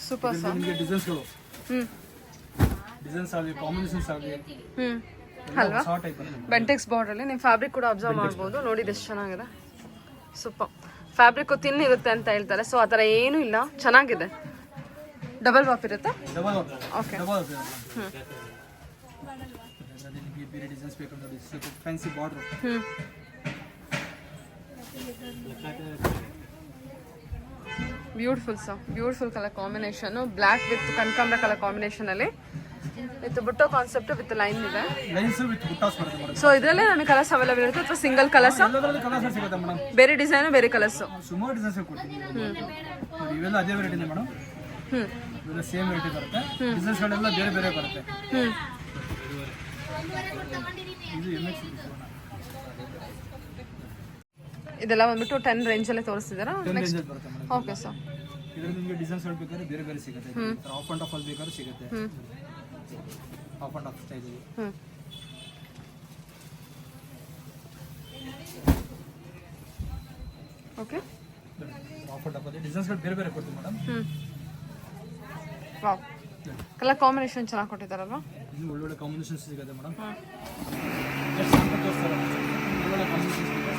super sir. ನಿಮಗೆ ಡಿಸೈನ್ಸ್ಗಳು, ಡಿಸೈನ್ಸ್ ಆಗಲಿ ಕಾಂಬಿನೇಷನ್ಸ್ ಆಗಲಿ ಅಲ್ವಾ? ಟೈಪ್ ಬೆಂಟೆಕ್ಸ್ ಬಾರ್ಡ್ರಲ್ಲಿ ನೀವು ಫ್ಯಾಬ್ರಿಕ್ ಕೂಡ ಅಬ್ಸರ್ವ್ ಮಾಡ್ಬೋದು. ನೋಡಿ ಎಷ್ಟು ಚೆನ್ನಾಗಿದೆ, ಸೂಪರ್. ಫ್ಯಾಬ್ರಿಕ್ ತಿನ್ ಇರುತ್ತೆ ಅಂತ ಹೇಳ್ತಾರೆ, ಸೊ ಆ ಥರ ಏನೂ ಇಲ್ಲ, ಚೆನ್ನಾಗಿದೆ. ಡಬಲ್ ವಾಪ್ ಇರುತ್ತಾ? Double okay. ನಿಮಗೆ ಬೇರೆ ಡಿಸೈನ್ಸ್ ಬೇಕು ನೋಡಿ, fancy border. Beautiful sir, beautiful colour combination. Black with ಕನಕಾಂಬರ ಕಲರ್ ಕಾಂಬಿನೇಷನಲ್ಲಿ ವಿತ್ ಬುಟ್ಟೋ ಕಾನ್ಸೆಪ್ಟ್ ವಿತ್ ಲೈನ್ ಇದೆ. ಲೈನ್ಸ್ ವಿತ್ ಬುಟ್ಟಾಸ್ ಬರುತ್ತೆ ಮೇಡಮ್. ಸೊ ಇದರಲ್ಲೇ ನಮಗೆ ಕಲರ್ಸ್ ಅವೈಲೇಬಲ್ ಇರುತ್ತೆ ಅಥವಾ ಸಿಂಗಲ್ ಕಲರ್ಸ್? ಎಲ್ಲದರಲ್ಲೂ ಕಲರ್ಸ್ ಸಿಗುತ್ತೆ ಮೇಡಮ್. ಬೇರೆ ಡಿಸೈನ್ ಬೇರೆ ಕಲರ್ಸ್ ಸುಮಾರು ಡಿಸೈನ್ಸ್ ಕೊಡ್ತೀವಿ. ನೋಡಿ ಇವೆಲ್ಲ ಅದೇ ವೆರೈಟಿ ಇದೆ ಮೇಡಮ್. ಇವೆಲ್ಲ ಸೇಮ್ ವೆರೈಟಿ ಬರುತ್ತೆ. ಡಿಸೈನ್ಸ್ಗಳೆಲ್ಲ ಬೇರೆ ಬೇರೆ ಬರುತ್ತೆ. ಇದು MX ಇದೆಲ್ಲ ಬಂದ್ಬಿಟ್ಟು 10 ರೇಂಜಲ್ಲೇ ತೋರಿಸ್ತಿದ್ದಾರಾ? ನೆಕ್ಸ್ಟ್ ಬರುತ್ತೆ ಮೇಡಮ್. Okay sir. ಇದರಲ್ಲಿ ನಿಮಗೆ ಡಿಸೈನ್ಸ್ ಬೇಕಾದ್ರೆ ಬೇರೆ ಬೇರೆ ಸಿಗುತ್ತೆ. ಆಫ್ ಅಂಡ್ ಆಫ್ ಅಲ್ಲಿ ಬೇಕಾದ್ರೆ ಸಿಗುತ್ತೆ. ಆಫ್ ಅಂಡ್ ಆಫ್ ಸ್ಟೈಲ್ ಇದೆ. ಓಕೆ ಆಫ್ ಅಂಡ್ ಆಫ್ ಅಲ್ಲಿ ಡಿಸೈನ್ಸ್ಗಳು ಬೇರೆ ಬೇರೆ ಕೊಡ್ತೀವಿ ಮೇಡಮ್. ವಾವ್, ಕಲರ್ ಕಾಂಬಿನೇಷನ್ ಚೆನ್ನಾಗಿ ಕೊಟ್ಟಿದ್ದಾರಲ್ವಾ? ಇದು ಒಳ್ಳೊಳ್ಳೆ ಕಾಂಬಿನೇಷನ್ಸ್ ಸಿಗುತ್ತೆ ಮೇಡಮ್. ಜಸ್ಟ್ ಸ್ಯಾಂಪಲ್ ತೋರಿಸ್ತಾರೆ. ಒಳ್ಳೊಳ್ಳೆ ಕಾಂಬಿನೇಷನ್ಸ್ ಇದೆ.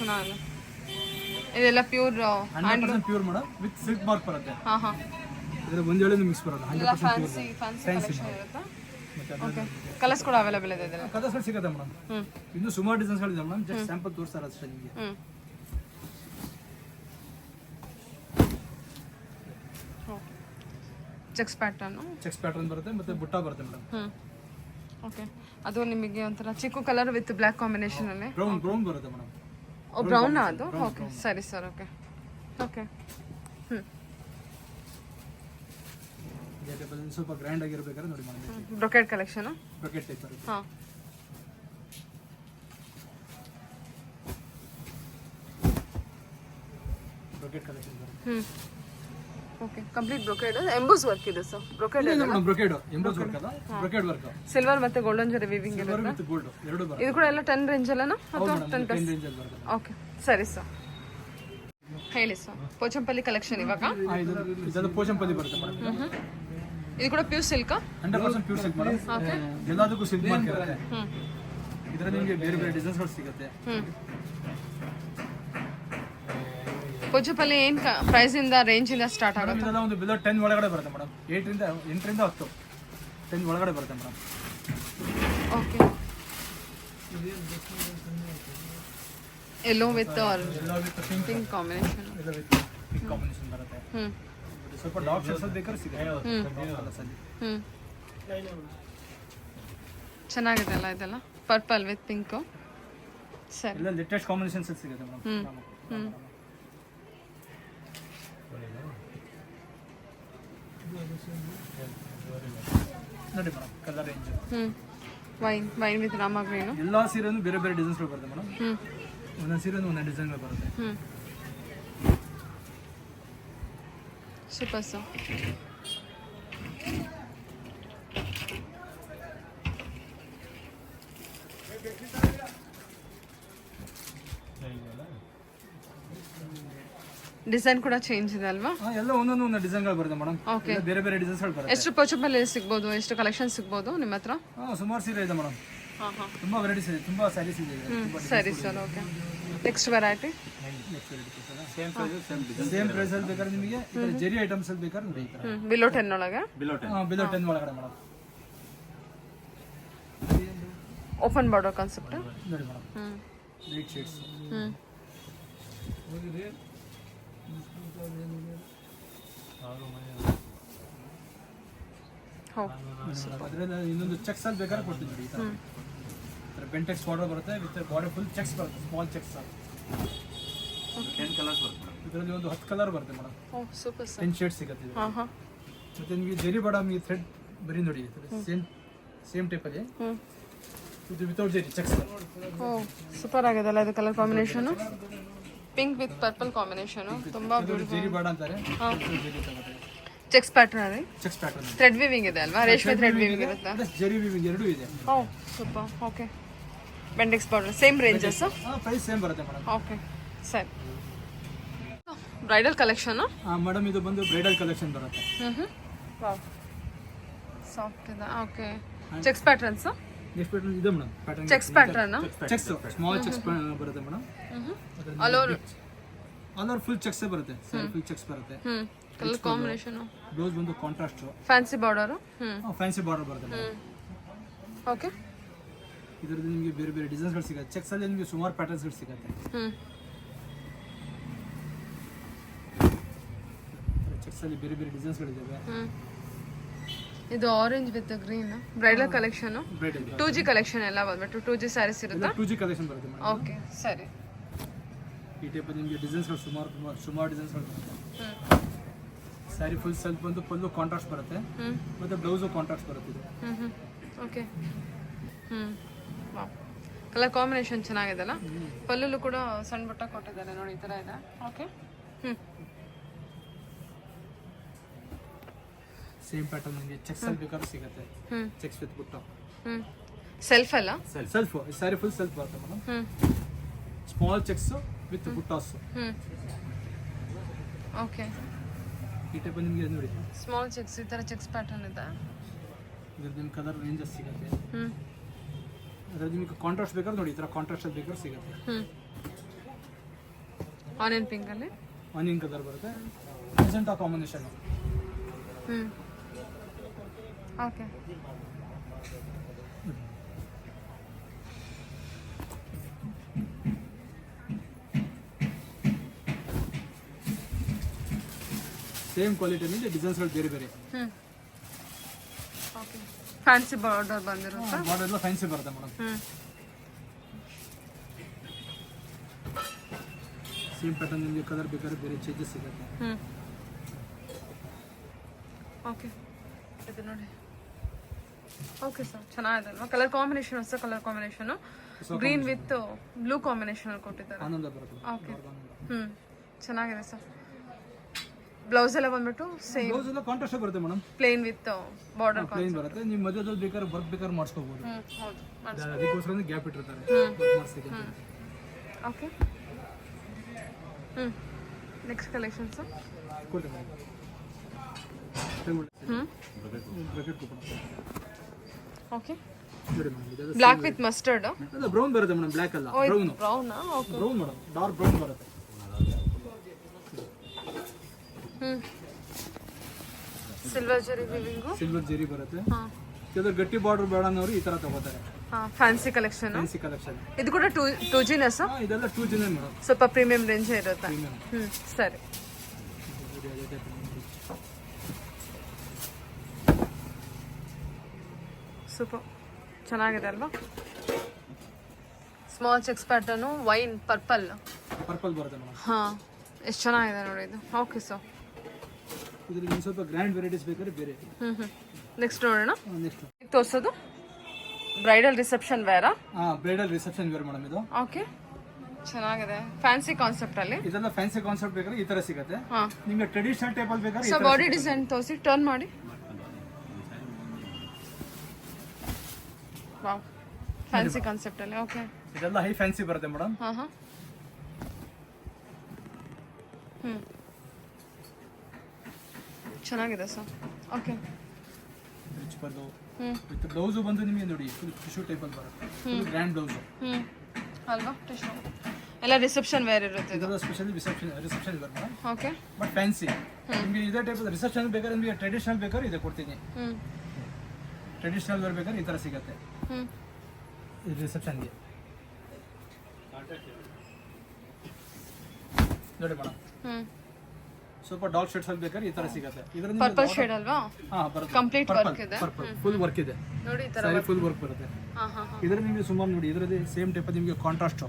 ಚೆನ್ನಾಗಿದೆ. ಇದೆಲ್ಲ pure 100% pure madam with silk mark ಬರುತ್ತೆ. ಹಾಂ ಇದರ ಒಂದು ಹೇಳಿ ಮಿಕ್ಸ್ ಬರೋದು. 100% ಪ್ಯೂರ್ ಫ್ಯಾನ್ಸಿ ಕಲೆಕ್ಷನ್ ಇರುತ್ತಾ? ಓಕೆ, ಕಲರ್ಸ್ ಕೂಡ ಅವೈಲೇಬಲ್ ಇದೆ ಇದೆಲ್ಲ. ಕಲರ್ಸ್ ಸಿಗುತ್ತೆ ಮೇಡಮ್. ಇನ್ನು ಸುಮಾರು ಡಿಸೈನ್ಸ್ಗಳಿದೆ ಮೇಡಮ್. ಜಸ್ಟ್ ಸ್ಯಾಂಪಲ್ ತೋರಿಸ್ತಾರೆ ಅಷ್ಟೇ ನಿಮಗೆ. Cheques pattern. ಚೆಕ್ಸ್ ಪ್ಯಾಟರ್ನ್ ಬರುತ್ತೆ ಮತ್ತೆ ಬುಟ್ಟ ಬರುತ್ತೆ ಮೇಡಮ್. ಓಕೆ, ಅದು ನಿಮಗೆ ಒಂಥರ ಚಿಕ್ಕು ಕಲರ್ ವಿತ್ ಬ್ಲ್ಯಾಕ್ ಕಾಂಬಿನೇಷನ್ ಅಲ್ಲಿ ಬ್ರೌನ್ ಬರುತ್ತೆ ಮೇಡಮ್. ಓ, ಬ್ರೌನ್ ಅದು. ಓಕೆ, ಸರಿ ಸರ್. Okay okay. ಸ್ವಲ್ಪ ಗ್ರ್ಯಾಂಡ್ ಆಗಿರ್ಬೇಕಾದ್ರೆ ನೋಡಿ madam. Brocade collection. Brocade type ಬರುತ್ತೆ. ಹಾಂ, ಬ್ರೊಕೆಟ್ ಕಲೆಕ್ಷನ್ ಬರುತ್ತೆ. Okay, complete brocade. Emboss work ಇದೆ ಸರ್. ಬ್ರೊಕೆಡ್ ಇಲ್ಲ ಮೇಡಮ್, ಬ್ರೊಕೆಡ್ ಎಂಬೋಸ್ ವರ್ಕ್ ಅಲ್ಲ, ಬ್ರೊಕೆಡ್ ವರ್ಕ್. ಸಿಲ್ವರ್ ಮತ್ತೆ ಗೋಲ್ಡನ್ ಜರಿ ವೀವಿಂಗ್ ಇರುತ್ತೆ. ವಿತ್ ಗೋಲ್ಡ್ ಎರಡು ಬರುತ್ತೆ. ಇದು ಕೂಡ ಎಲ್ಲ 10 ರೇಂಜ್ ಅಲ್ಲನಾ ಅಥವಾ 10 10 ರೇಂಜ್ ಅಲ್ಲಿ ಬರುತ್ತೆ. ಓಕೆ, ಸರಿ ಸರ್. ಹೇಳಿ ಸರ್. ಪೋಚಂಪಲ್ಲಿ ಕಲೆಕ್ಷನ್ ಇವಾಗ. ಇದೆಲ್ಲ ಪೋಚಂಪಲ್ಲಿ ಬರುತ್ತೆ ಮೇಡಮ್. ಇದು ಕೂಡ pure silk. 100% pure silk madam. ಎಲ್ಲದಕ್ಕೂ ಸಿಲ್ಕ್ ಮಾರ್ಕ್ ಇರುತ್ತೆ. ಇದರಲ್ಲಿ ನಿಮಗೆ ಬೇರೆ ಬೇರೆ ಡಿಸೈನ್ಸ್ಗಳು ಸಿಗುತ್ತೆ. ಪೋಚಂಪಲ್ಲಿ ಏನು ಪ್ರೈಸ್ ಇಂದ ರೇಂಜ್ ಇಂದ ಸ್ಟಾರ್ಟ್ ಆಗುತ್ತೆ? ಇದೆಲ್ಲ ಒಂದು ಬಿಲೋ 10 ಒಳಗಡೆ ಬರುತ್ತೆ ಮೇಡಮ್. 8 ರಿಂದ 10 10 ಒಳಗಡೆ ಬರುತ್ತೆ madam. Okay, yellow with pink combination. ಎಲ್ಲ ವಿತ್ ಪಿಂಕ್ ಕಾಂಬಿನೇಷನ್ ಬರುತ್ತೆ. ಸ್ವಲ್ಪ ಡಾರ್ಕ್ ಶೇಡ್ಸ್ ಅಲ್ಲಿ ಬೇಕಾದ್ರೆ ಸಿಗುತ್ತೆ. ಚೆನ್ನಾಗಿದೆ ಅಲ್ಲ ಇದೆಲ್ಲ? Purple with pink. ಸರಿ. ಎಲ್ಲ ಲೇಟೆಸ್ಟ್ ಕಾಂಬಿನೇಷನ್ಸ್ ಸಿಗುತ್ತೆ ಮೇಡಮ್. ನೋಡಿ madam, colour range. Wine with Rama green. ಎಲ್ಲ ಸೀರೆನೂ ಬೇರೆ ಬೇರೆ ಡಿಸೈನ್ಸ್ಗಳು ಬರುತ್ತೆ ಮೇಡಮ್. ಒಂದೊಂದು ಸೀರೆ ಒಂದೊಂದು ಡಿಸೈನ್ಗಳು ಬರುತ್ತೆ. Super sir. ಡಿಸೈನ್ ಕೂಡ ಚೇಂಜ್ ಇದೆ ಅಲ್ವಾ? ಎಲ್ಲ ಒಂದೊಂದು ಡಿಸೈನ್ಗಳು ಬರುತ್ತೆ ಮೇಡಮ್. ಓಕೆ, ಬೇರೆ ಬೇರೆ ಡಿಸೈನ್ಸ್ಗಳು ಬರುತ್ತೆ. ಎಷ್ಟು ಪೋಚಂಪಲ್ಲಿ ಸಿಗ್ಬೋದು? ಎಷ್ಟು ಕಲೆಕ್ಷನ್ ಸಿಗ್ಬೋದು ನಿಮ್ಮ ಹತ್ರ? ಸುಮಾರು ಸೀರೆ ಇದೆ ಮೇಡಮ್. ತುಂಬಾ ವೆರೈಟೀಸ್ ಇದೆ, ತುಂಬಾ ಸ್ಯಾರೀಸ್ ಇದೆ. ಸರಿ sir. Okay, next variety. Same price same design. Same price ಅಲ್ಲಿ ಬೇಕಾದ್ರೆ ನಿಮಗೆ ಜೆರಿ ಐಟಮ್ಸ್ ಅಲ್ಲಿ ಬೇಕಾದ್ರೆ ನೋಡಿ. ಬಿಲೋ 10 ಒಳಗೆ. ಬಿಲೋ 10. ಬಿಲೋ 10 ಒಳಗಡೆ ಮೇಡಮ್. ಓಪನ್ ಬಾರ್ಡರ್ ಕಾನ್ಸೆಪ್ಟ್ ನೋಡಿ ಮೇಡಮ್. Light shades. ಅದರಿಂದ ಇನ್ನೊಂದು ಚೆಕ್ಸ್ ಅಲ್ಲಿ ಬೇಕಾದ್ರೆ ಕೊಡ್ತೀನಿ ನೋಡಿ. ಈ ಥರ ಬೆಂಟೆಕ್ಸ್ ಬಾರ್ಡರ್ ಬರುತ್ತೆ ವಿತ್ ಬಾರ್ಡರ್ ಫುಲ್ ಚೆಕ್ಸ್ ಬರುತ್ತೆ. Small cheques. 10 ಕಲರ್ಸ್ ಬರುತ್ತೆ ಮೇಡಮ್. ಇದರಲ್ಲಿ ಒಂದು 10 ಕಲರ್ ಬರುತ್ತೆ ಮೇಡಮ್. ಓ, ಸೂಪರ್ ಸರ್. 10 ಶೇಡ್ಸ್ ಸಿಗುತ್ತೆ ಇದು. ಮತ್ತೆ ನಿಮಗೆ ಜೆರಿ ಬಾಡಮ್ ಈ ಥ್ರೆಡ್ ಬರೀ ನೋಡಿ ಸೇಮ್ ಟೈಪ್ ಅಲ್ಲಿ. ಇದು without zari checks. Oh, super ಆಗಿದೆ ಅಲ್ಲ ಇದು colour combination? Pink with purple combination. ತುಂಬಾ ಬ್ಯೂಟಿಫುಲ್. ಜೆರಿ ಬಾಡ ಅಂತಾರೆ. ಚೆಕ್ಸ್ ಪ್ಯಾಟರ್ನ್ ಅಲ್ಲಿ ಚೆಕ್ಸ್ ಪ್ಯಾಟರ್ನ್. ಥ್ರೆಡ್ ವೀವಿಂಗ್ ಇದೆ ಅಲ್ವಾ? ರೇಷ್ಮೆ ಥ್ರೆಡ್ ವೀವಿಂಗ್ ಇರುತ್ತೆ. ಜೆರಿ ವೀವಿಂಗ್ ಎರಡೂ ಇದೆ. Oh, super. Okay, Bentex border same ranges. Price same ಬರುತ್ತೆ ಮೇಡಮ್. ಓಕೆ, ಸರಿ. Bridal collection. ಮೇಡಮ್ ಇದು ಬಂದು ಬ್ರೈಡಲ್ ಕಲೆಕ್ಷನ್ ಬರುತ್ತೆ. ವಾವ್, ಸಾಫ್ಟ್ ಇದೆ. Okay, checks patterns. Next pattern ಇದೆ madam. Pattern checks pattern. Checks small checks ಬರುತ್ತೆ madam. All over full checks ಬರುತ್ತೆ. Full checks ಬರುತ್ತೆ. Colour combination. ಬ್ಲೌಸ್ ಬಂದು contrast. Fancy border. Fancy border ಬರುತ್ತೆ. Okay, ಇದರಲ್ಲಿ ನಿಮಗೆ ಬೇರೆ ಬೇರೆ ಡಿಸೈನ್ಸ್ಗಳು ಸಿಗುತ್ತೆ. ಚೆಕ್ಸಲ್ಲಿ ನಿಮಗೆ ಸುಮಾರು ಪ್ಯಾಟರ್ನ್ಸ್ಗಳು ಸಿಗುತ್ತೆ. ಚೆಕ್ಸಲ್ಲಿ ಬೇರೆ ಬೇರೆ ಡಿಸೈನ್ಸ್ಗಳಿದ್ದಾವೆ. ಇದು orange with green bridal collection, bridal 2G collection ಎಲ್ಲ ಬಂದ್ಬಿಟ್ಟು 2G ಸ್ಯಾರೀಸ್ ಇರುತ್ತಾ? 2G ಕಲೆಕ್ಷನ್ ಬರುತ್ತೆ ಮೇಡಮ್. ಓಕೆ ಸರಿ. ಈ ಟೈಪ್ ನಿಮಗೆ ಡಿಸೈನ್ಸ್ಗಳು ಸುಮಾರು ಡಿಸೈನ್ಸ್ಗಳು ಬರುತ್ತೆ. ಸ್ಯಾರಿ ಫುಲ್ ಸೆಲ್ಫ್ ಬಂದು ಫುಲ್ಲು ಕಾಂಟ್ರಾಸ್ಟ್ ಬರುತ್ತೆ ಮತ್ತು ಬ್ಲೌಸು ಕಾಂಟ್ರಾಸ್ಟ್ ಬರುತ್ತೆ ಇದು. ಓಕೆ. ಕಲರ್ ಕಾಂಬಿನೇಷನ್ ಚೆನ್ನಾಗಿದೆಲ್ಲ. ಪಲ್ಲುಲು ಕೂಡ ಸಣ್ಣ ಬುಟ್ಟ ಕೊಟ್ಟಿದ್ದಾರೆ ನೋಡಿ, ಈ ಥರ ಇದೆ. ಓಕೆ. ಸೇಮ್ ಪ್ಯಾಟರ್ನ್ ನಿಮಗೆ ಚೆಕ್ಸ್ ಅಲ್ಲಿ ಬೇಕಾದ್ರೂ ಸಿಗುತ್ತೆ. ಚೆಕ್ಸ್ ವಿತ್ ಬುಟ್ಟ. ಸೆಲ್ಫ್ ಅಲ್ಲ? ಸೆಲ್ಫ್ ಸ್ಯಾರಿ ಫುಲ್ ಸೆಲ್ಫ್ ಬರುತ್ತೆ ಮೇಡಮ್. ಸ್ಮಾಲ್ ಚೆಕ್ಸ್ ವಿತ್ ಬುಟ್ಟಾಸ್. ಓಕೆ. ಈ ಟೈಪ್ ನಿಮಗೆ ನೋಡಿ ಸ್ಮಾಲ್ ಚೆಕ್ಸ್, ಈ ಥರ ಚೆಕ್ಸ್ ಪ್ಯಾಟರ್ನ್ ಇದೆ. ಇದ್ರಲ್ಲಿ ನಿಮ್ಗೆ ಕಲರ್ ರೇಂಜಸ್ ಸಿಗುತ್ತೆ. ಅದ್ರಲ್ಲಿ ನಿಮಗೆ ಕಾಂಟ್ರಾಸ್ಟ್ ಬೇಕಾದ್ರೆ ನೋಡಿ, ಈ ಥರ ಕಾಂಟ್ರಾಸ್ಟ್ ಅಲ್ಲಿ ಬೇಕಾದ್ರೆ ಸಿಗುತ್ತೆ. ಆನಿಯನ್ ಪಿಂಕ್ ಅಲ್ಲಿ ಆನಿಯನ್ ಕಲರ್ ಬರುತ್ತೆ. Magenta combination. ಓಕೆ. ಸೇಮ್ ಕ್ವಾಲಿಟಿಯಲ್ಲಿ ಡಿಸೈನ್ಸ್ಗಳು ಬೇರೆ ಬೇರೆ. ಓಕೆ. ಫ್ಯಾನ್ಸಿ ಬಾರ್ಡರ್ ಬಂದಿರುತ್ತೆ. ಬಾರ್ಡರ್ ಎಲ್ಲ ಫ್ಯಾನ್ಸಿ ಬರುತ್ತೆ ಮೇಡಮ್. ಸೇಮ್ ಪ್ಯಾಟರ್ನ್ ನಿಮಗೆ ಕಲರ್ ಬೇಕಾದ್ರೆ ಬೇರೆ ಚೇಂಜಸ್ ಸಿಗುತ್ತೆ. ಓಕೆ. ಇದು ನೋಡಿ. ಓಕೆ ಸರ್, ಚೆನ್ನಾಗಿದೆ ಅಲ್ವಾ? ಕಲರ್ ಕಾಂಬಿನೇಷನ್ ಹೊಸ colour combination, green with blue combination ಕೊಟ್ಟಿದ್ದಾರೆ. ಆನಂದ ಬರುತ್ತೆ. ಓಕೆ. ಚೆನ್ನಾಗಿದೆ ಸರ್. ಬ್ಲೌಸ್ ಎಲ್ಲ ಬಂದ್ಬಿಟ್ಟು ಸೇಮ್ ಬ್ಲೌಸ್ ಎಲ್ಲ ಕಾಂಟ್ರಾಸ್ಟ್ ಬರುತ್ತೆ madam. Plain with border. Plain ಬರುತ್ತೆ. ನೀವು ಮಧ್ಯದಲ್ಲಿ ಬೇಕಾದ್ರೆ ವರ್ಕ್ ಬೇಕಾದ್ರೆ ಮಾಡಿಸ್ಕೋಬಹುದು. ಹೌದು. ಅದಕ್ಕೋಸ್ಕರ ಗ್ಯಾಪ್ ಇಟ್ಟಿರ್ತಾರೆ. ಓಕೆ. ನೆಕ್ಸ್ಟ್ ಕಲೆಕ್ಷನ್ಸ್ ಕೊಡ್ತೀನಿ ಮೇಡಮ್. Bracket coupon. ಓಕೆ. ನೋಡಿ ಮೇಡಮ್, ಇದು ಬ್ಲಾಕ್ ವಿತ್ ಮಸ್ಟರ್ಡ್. ಅಲ್ಲ ಬ್ರೌನ್ ಬರುತ್ತೆ ಮೇಡಮ್, ಬ್ಲಾಕ್ ಅಲ್ಲ, brown. Brown. Okay. Brown madam, dark brown ಬರುತ್ತೆ. ಸಿಲ್ವರ್ ಜರಿ ವಿವಿಂಗು. ಸಿಲ್ವರ್ ಜೆರಿ ಬರುತ್ತೆ. ಕೆಲವರು ಗಟ್ಟಿ ಬಾರ್ಡರ್ ಬೇಡ ಅನ್ನೋರು ಈ ತರ ತಗೋತಾರೆ. Fancy collection. Fancy collection. ಇದು ಕೂಡ 2Gನೇ ಸರ್? ಇದೆಲ್ಲ 2G ಮೇಡಮ್. ಸ್ವಲ್ಪ ಪ್ರೀಮಿಯಂ ರೇಂಜ್ ಇರುತ್ತೆ. ಸರಿ. ಸೂಪರ್, ಚೆನ್ನಾಗಿದೆ ಅಲ್ವಾ? Small checks pattern, wine purple ಬರುತ್ತೆ ಮೇಡಮ್. ಹಾಂ, ಎಷ್ಟು ಚೆನ್ನಾಗಿದೆ ನೋಡಿ ಇದು. Okay sir. ಇದರಲ್ಲಿ ಸ್ವಲ್ಪ ಗ್ರ್ಯಾಂಡ್ ವೆರೈಟೀಸ್ ಬೇಕಾದ್ರೆ ಬೇರೆ. ನೆಕ್ಸ್ಟ್ ನೋಡೋಣ. ನೆಕ್ಸ್ಟ್ ತೋರಿಸೋದು ಬ್ರೈಡಲ್ ರಿಸೆಪ್ಷನ್ ವೇರಾ? ಬ್ರೈಡಲ್ ರಿಸೆಪ್ಷನ್ ವೇರ್ ಮೇಡಮ್ ಇದು. ಓಕೆ, ಚೆನ್ನಾಗಿದೆ. ಫ್ಯಾನ್ಸಿ ಕಾನ್ಸೆಪ್ಟ್ ಅಲ್ಲಿ. ಇದೆಲ್ಲ ಫ್ಯಾನ್ಸಿ ಕಾನ್ಸೆಪ್ಟ್ ಬೇಕಾದ್ರೆ ಈ ತರ ಸಿಗುತ್ತೆ. ನಿಮಗೆ ಟ್ರೆಡಿಷನಲ್ ಟೈಪ್ ಅಲ್ಲಿ ಬೇಕಾದ್ರೆ ಸೊ ಬಾಡಿ ಡಿಸೈನ್ ತೋರಿಸಿ, ಟರ್ನ್ ಮಾಡಿ. ವಾವ್, ಫ್ಯಾನ್ಸಿ ಕಾನ್ಸೆಪ್ಟ್ ಅಲ್ಲಿ. ಓಕೆ. ಇದೆಲ್ಲ ಹೈ ಫ್ಯಾನ್ಸಿ ಬರುತ್ತೆ ಮೇಡಮ್. ಚೆನ್ನಾಗಿದೆ sir. Okay. Rich pallu with blouse ಬಂದು ನಿಮಗೆ ನೋಡಿ ಫುಲ್ ಟಿಶ್ಯೂ ಟೈಪ್ ಅಲ್ಲಿ ಬರುತ್ತೆ. ಫುಲ್ ಗ್ರ್ಯಾಂಡ್ ಬ್ಲೌಸ್ ಅಲ್ವಾ? ಟಿಶ್ಯೂ ಎಲ್ಲ ರಿಸೆಪ್ಷನ್ ವೇರ್ ಇರುತ್ತೆ ಇದು. ಇದೆಲ್ಲ specially reception wear madam. Okay. But fancy. ನಿಮಗೆ ಇದೇ ಟೈಪ್ ರಿಸೆಪ್ಷನ್ ಬೇಕಾದ್ರೆ ನಿಮಗೆ ಟ್ರೆಡಿಷನಲ್ ಬೇಕಾದ್ರೆ ಇದೆ ಕೊಡ್ತೀನಿ. ಟ್ರೆಡಿಷನಲ್ ವೇರ್ ಬೇಕಾದ್ರೆ ಈ ತರ ಸಿಗುತ್ತೆ. ಇದು ರಿಸೆಪ್ಷನ್ಗೆ ನೋಡಿ ಮೇಡಮ್. ಸ್ವಲ್ಪ ಡಾರ್ಕ್ ಶೇಡ್ಸ್ ಅಲ್ಲಿ ಬೇಕಾದ್ರೆ ಈ ತರ ಸಿಗುತ್ತೆ. ಇದರಲ್ಲಿ ಪರ್ಪಲ್ ಶೇಡ್ ಅಲ್ವಾ? ಬರುತ್ತೆ. ಕಂಪ್ಲೀಟ್ ವರ್ಕ್ ಇದೆ. ಫುಲ್ ವರ್ಕ್ ಇದೆ ನೋಡಿ, ಈ ತರ ಸ್ಯಾರಿ ಫುಲ್ ವರ್ಕ್ ಬರುತ್ತೆ. ಇದರಲ್ಲಿ ನಿಮಗೆ ಸುಮಾರು ನೋಡಿ, ಇದರಲ್ಲಿ ಸೇಮ್ ಟೈಪ್ ನಿಮಗೆ ಕಾಂಟ್ರಾಸ್ಟ್.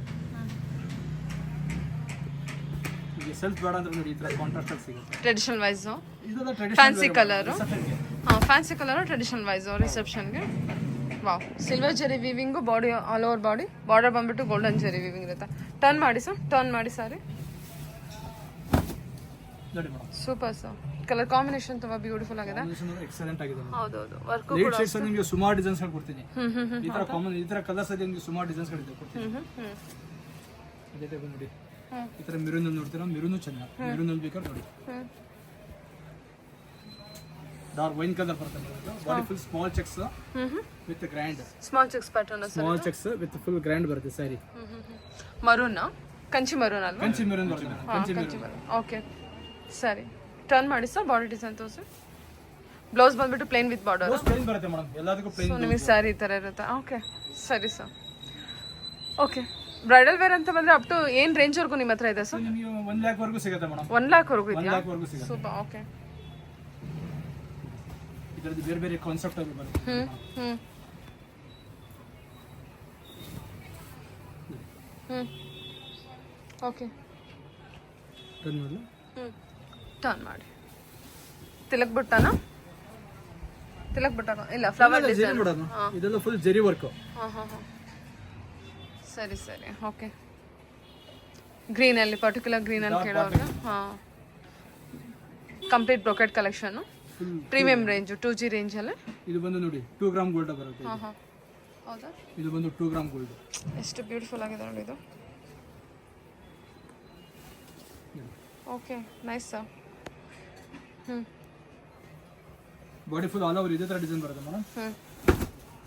ಈಗ ಸೆಲ್ಫ್ ಬೇಡ ಅಂದ್ರೆ ನೋಡಿ ಈ ತರ ಕಾಂಟ್ರಾಸ್ಟ್ ಅಲ್ಲಿ ಸಿಗುತ್ತೆ. ಟ್ರೆಡಿಷನಲ್ ವೈಸ್ ಇದೆಲ್ಲ traditional fancy colour. Fancy colour traditional wise ರಿಸೆಪ್ಷನ್ಗೆ. Wow, silver zari weaving, body all over body, border ಬಂದ್ಬಿಟ್ಟು ಗೋಲ್ಡನ್ ಜೆರಿ ವಿವಿಂಗ್ ಇರುತ್ತೆ. ಟರ್ನ್ ಮಾಡಿ ಸರ್, ಟರ್ನ್ ಮಾಡಿ ಸಾರಿ. ನೋಡಿ madam, super sir. Colour combination ತುಂಬಾ ಬ್ಯೂಟಿಫುಲ್ ಆಗಿದೆ. ಎಕ್ಸಲೆಂಟ್ ಆಗಿದೆ. ಹೌದೌದು. ವರ್ಕ್ ಲೈಟ್ ಶೇಡ್ಸ್ ಅಲ್ಲಿ ನಿಮಗೆ ಸುಮಾರು ಡಿಸೈನ್ಸ್ ಗಳು ಕೊಡ್ತೀನಿ. ಈ ತರ ಕಾಮನ್ ಈ ತರ ಕಲರ್ಸ್ ಅಲ್ಲಿ ನಿಮಗೆ ಸುಮಾರು ಡಿಸೈನ್ಸ್ ಗಳು ಇದೆ ಕೊಡ್ತೀನಿ. ಅದೇ ಟೈಪ್ ನೋಡಿ, ಈ ತರ ಮೆರೂನ್ ಅಲ್ಲಿ ನೋಡ್ತೀರಾ, ಮೆರೂನ್ ಚೆನ್ನಾಗಿ, ಮೆರೂನ್ ಅಲ್ಲಿ ಬೇಕಾದ್ರೆ ನೋಡಿ. ಡಾರ್ಕ್ ವೈನ್ ಕಲರ್ ಬರುತ್ತೆ. Body full small checks with grand. Small cheques pattern. Small checks with full grand ಬರುತ್ತೆ ಸ್ಯಾರಿ. ಮರೂನ್, ಕಂಚಿ ಮರೂನ್ ಅಲ್ವಾ? ಕಂಚಿ ಮೆರೂನ್ ಬರುತ್ತೆ. ಕಂಚಿ ಮರೂನ್. ಓಕೆ, ಸರಿ. ಟರ್ನ್ ಮಾಡಿ ಸರ್, ಬಾಡಿ ಡಿಸೈನ್ ತೋರಿಸಿ. ಬ್ಲೌಸ್ ಬಂದ್ಬಿಟ್ಟು ಪ್ಲೇನ್ ವಿತ್ ಬಾರ್ಡರ್. ಪ್ಲೇನ್ ಬರುತ್ತೆ madam, ಎಲ್ಲದಕ್ಕೂ ಪ್ಲೇನ್. ಸೊ ನಿಮಗೆ ಸ್ಯಾರಿ ಈ ಥರ ಇರುತ್ತೆ. ಓಕೆ ಸರಿ ಸರ್. ಓಕೆ ಬ್ರೈಡಲ್ ವೇರ್ ಅಂತ ಬಂದರೆ ಅಪ್ ಟು ಏನು ರೇಂಜ್ವರೆಗೂ ನಿಮ್ಮ ಹತ್ರ ಇದೆ ಸರ್? ನಿಮಗೆ 1 lakh ವರೆಗೂ ಸಿಗುತ್ತೆ ಮೇಡಮ್. 1 lakhವರೆಗೂ 1 ಇದೆಯಾ? lakh ವರೆಗೂ ಸಿಗುತ್ತೆ. ಸೂಪರ್. ಓಕೆ ಇದರದ್ದು ಬೇರೆ ಬೇರೆ ಕಾನ್ಸೆಪ್ಟ್ ಅಲ್ಲಿ ಬರುತ್ತೆ. ಓಕೆ ಧನ್ಯವಾದ. ಟರ್ನ್ ಮಾಡಿ. ತಿಲಕ್ ಬುಟ್ಟನ ಇಲ್ಲ ಫ್ಲವರ್ ಡಿಸೈನ್. ಇದೆಲ್ಲ ಫುಲ್ ಜರಿ ವರ್ಕ್. ಹಾಂ ಸರಿ ಸರಿ. ಓಕೆ ಗ್ರೀನಲ್ಲಿ ಪರ್ಟಿಕ್ಯುಲರ್ ಗ್ರೀನಲ್ಲಿ ಕೇಳೋರಿಗೆ ಹಾಂ complete brocade collection premium range 2G ರೇಂಜಲ್ಲಿ. ಇದು ಬಂದು ನೋಡಿ 2 ಗ್ರಾಮ್ ಗೋಲ್ಡ್ ಬರುತ್ತೆ. ಹಾಂ ಹೌದಾ? ಇದು ಬಂದು 2 ಗ್ರಾಮ್ ಗೋಲ್ಡ್. ಎಷ್ಟು ಬ್ಯೂಟಿಫುಲ್ ಆಗಿದೆ ನೋಡಿ ಇದು. Okay nice sir. Body full all over ಇದೇ ತರ ಡಿಸೈನ್ ಬರುತ್ತೆ ಮೇಡಮ್.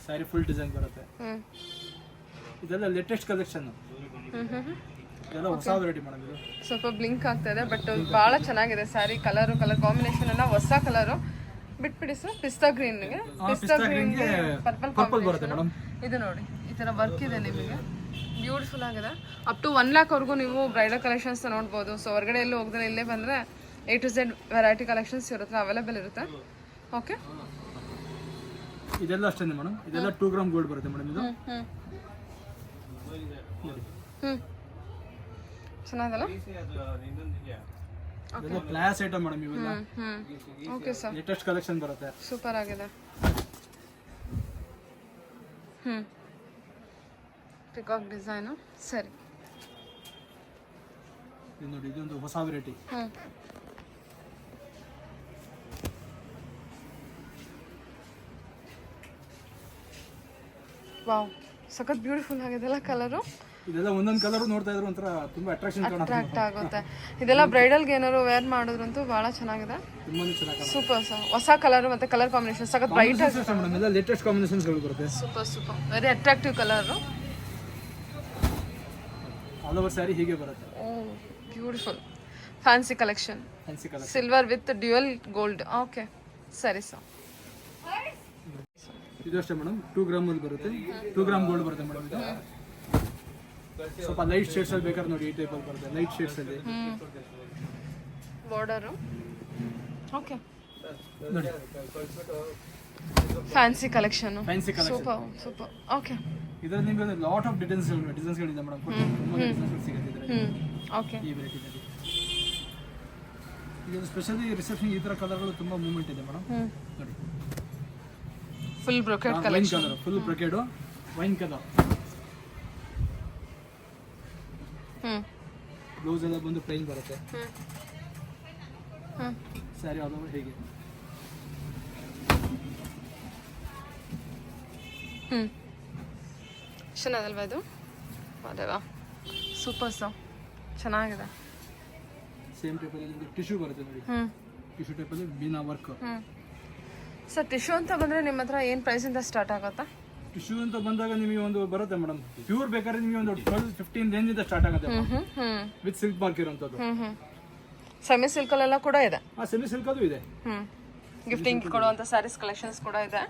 ಸ್ಯಾರಿ ಫುಲ್ ಡಿಸೈನ್ ಬರುತ್ತೆ. ಇದೆಲ್ಲ ಲೇಟೆಸ್ಟ್ ಕಲೆಕ್ಷನ್. ಇದೆಲ್ಲ ಹೊಸ ವೆರೈಟಿ ಮೇಡಮ್. ಇದು ಸ್ವಲ್ಪ ಬ್ಲಿಂಕ್ ಆಗ್ತಾ ಇದೆ ಬಟ್ ಭಾಳ ಚೆನ್ನಾಗಿದೆ ಸ್ಯಾರಿ. ಕಲರ್ ಕಾಂಬಿನೇಷನ್ ಎಲ್ಲ ಹೊಸ ಕಲರು. ಬಿಟ್ಬಿಡಿ ಸರ್. ಪಿಸ್ತಾ ಗ್ರೀನ್ಗೆ ಪರ್ಪಲ್ ಬರುತ್ತೆ ಮೇಡಮ್. ಇದು ನೋಡಿ ಈ ಥರ ವರ್ಕ್ ಇದೆ ನಿಮಗೆ. ಬ್ಯೂಟಿಫುಲ್ ಆಗಿದೆ. ಅಪ್ ಟು 1 lakhವರೆಗೂ ನೀವು ಬ್ರೈಡಲ್ ಕಲೆಕ್ಷನ್ಸ್ ನೋಡ್ಬೋದು. ಸೊ ಹೊರಗಡೆ ಎಲ್ಲೂ ಹೋಗದೆ ಇಲ್ಲೇ ಬಂದರೆ A to Z variety collections ಇರುತ್ತೆ, ಅವೈಲೇಬಲ್ ಇರುತ್ತೆ. ಓಕೆ ಇದೆಲ್ಲ ಅಷ್ಟೇ ಮೇಡಮ್. ಇದೆಲ್ಲ 2 ಗ್ರಾಮ್ ಗೋಲ್ಡ್ ಬರುತ್ತೆ ಮೇಡಮ್. ಇದು ಚೆನ್ನಾಗಲ್ಲ? ಇದೆಲ್ಲ ಕ್ಲಾಸ್ ಐಟಮ್ ಮೇಡಮ್. ಇವೆಲ್ಲ ಓಕೆ ಸರ್. ಲೇಟೆಸ್ಟ್ ಕಲೆಕ್ಷನ್ ಬರುತ್ತೆ. ಸೂಪರ್ ಆಗಿದೆ. Peacock design. ಸರಿ ಇದು ನೋಡಿ ಇದೊಂದು ಹೊಸ ವೆರೈಟಿ. ವಾವ್ ಸಖತ್ ಬ್ಯೂಟಿಫುಲ್ ಆಗಿದೆಲ್ಲ ಕಲರು. ಇದೆಲ್ಲ ಒಂದೊಂದು ಕಲರ್ ನೋಡ್ತಾ ಇದ್ರು ಒಂಥರ ತುಂಬಾ ಅಟ್ರಾಕ್ಟ್ ಆಗುತ್ತೆ. ಇದೆಲ್ಲ ಬ್ರೈಡಲ್ಗೆ ಏನಾದ್ರು ವೇರ್ ಮಾಡಿದ್ರಂತೂ ಭಾಳ ಚೆನ್ನಾಗಿದೆ. ತುಂಬಾನೇ ಚೆನ್ನಾಗಿ ಸೂಪರ್ ಸರ್. ಹೊಸ ಕಲರ್ ಮತ್ತೆ ಕಲರ್ ಕಾಂಬಿನೇಷನ್ ಸಖತ್ ಬ್ರೈಟ್ ಆಗಿದೆ. ಮೇಡಮ್ ಎಲ್ಲ ಲೇಟೆಸ್ಟ್ ಕಾಂಬಿನೇಷನ್ಸ್ ಗಳು ಬರುತ್ತೆ. Super very attractive colour. All over sari ಹೀಗೆ ಬರುತ್ತೆ. ಓ beautiful fancy collection. Silver with dual gold. Okay ಸರಿ ಸರ್. ಇದು ಅಷ್ಟೇ ಮೇಡಮ್ 2 ಗ್ರಾಮ್ ಅಲ್ಲಿ ಬರುತ್ತೆ. 2 ಗ್ರಾಮ್ ಗೋಲ್ಡ್ ಬರುತ್ತೆ ಮೇಡಮ್. ಇದು ಸ್ವಲ್ಪ ಲೈಟ್ ಶೇಡ್ಸ್ ಅಲ್ಲಿ ಬೇಕಾದ್ರೆ ನೋಡಿ ಈ ಟೈಪ್ ಅಲ್ಲಿ ಬರುತ್ತೆ. ಲೈಟ್ ಶೇಡ್ಸ್ ಅಲ್ಲಿ ಬಾರ್ಡರ್. ಓಕೆ ನೋಡಿ ಫ್ಯಾನ್ಸಿ ಕಲೆಕ್ಷನ್. ಸೂಪರ್. ಓಕೆ ಇದರಲ್ಲಿ ನಿಮಗೆ ಲಾಟ್ ಆಫ್ ಡಿಸೈನ್ಸ್ ಗಳಿದೆ ಮೇಡಮ್. ತುಂಬಾ ಡಿಸೈನ್ಸ್ ಸಿಗುತ್ತೆ ಇದರಲ್ಲಿ. ಓಕೆ ಈ ವೆರೈಟಿನಲ್ಲಿ ಇದು ಸ್ಪೆಷಲಿ ರಿಸೆಪ್ಷನ್ ಈ ತರ ಕಲರ್ಗಳು ತುಂಬಾ ಮೂವ್ಮೆಂಟ್ ಇದೆ ಮೇಡಮ್. ನೋಡಿ full brocade wine collection. Colour full brocade wine colour. Blouse ಎಲ್ಲ ಬಂದು ಪ್ಲೈನ್ ಬರುತ್ತೆ. ಸ್ಯಾರಿ ಆಲ್ ಓವರ್ ಹೇಗೆ ಚೆನ್ನಾಗಲ್ವಾ ಇದು? ಅದೇವಾ ಸೂಪರ್ ಸರ್. ಚೆನ್ನಾಗಿದೆ. ಸೇಮ್ ಟೈಪ್ ಅಲ್ಲಿ ನಿಮಗೆ ಟಿಶ್ಯೂ ಬರುತ್ತೆ ನೋಡಿ. ಟಿಶ್ಯೂ ಟೈಪ್ ಅಲ್ಲಿ ಬೀನಾ ವರ್ಕ್. ಸರ್ ಟಿಶ್ಯೂ ಅಂತ ಬಂದರೆ ನಿಮ್ಮ ಹತ್ರ ಏನು ಪ್ರೈಸಿಂದ ಸ್ಟಾರ್ಟ್ ಆಗುತ್ತಾ? ಟಿಶ್ಯೂ ಅಂತ ಬಂದಾಗ ನಿಮಗೆ ಒಂದು ಬರುತ್ತೆ ಮೇಡಮ್. ಪ್ಯೂರ್ ಬೇಕಾದ್ರೆ ನಿಮಗೆ ಒಂದು 12-15 ರೇಂಜ್ ಇಂದ ಸ್ಟಾರ್ಟ್ ಆಗುತ್ತೆ ವಿತ್ ಸಿಲ್ಕ್ ಮಾರ್ಕ್ ಇರೋಂಥದ್ದು. ಸೆಮಿ ಸಿಲ್ಕಲ್ಲೆಲ್ಲ ಕೂಡ ಇದೆ. ಸೆಮಿ ಸಿಲ್ಕ್ ಅದು ಇದೆ. ಗಿಫ್ಟಿಂಗ್ ಕೊಡುವಂಥ ಸ್ಯಾರೀಸ್ ಕಲೆಕ್ಷನ್ಸ್ ಕೂಡ ಇದೆ.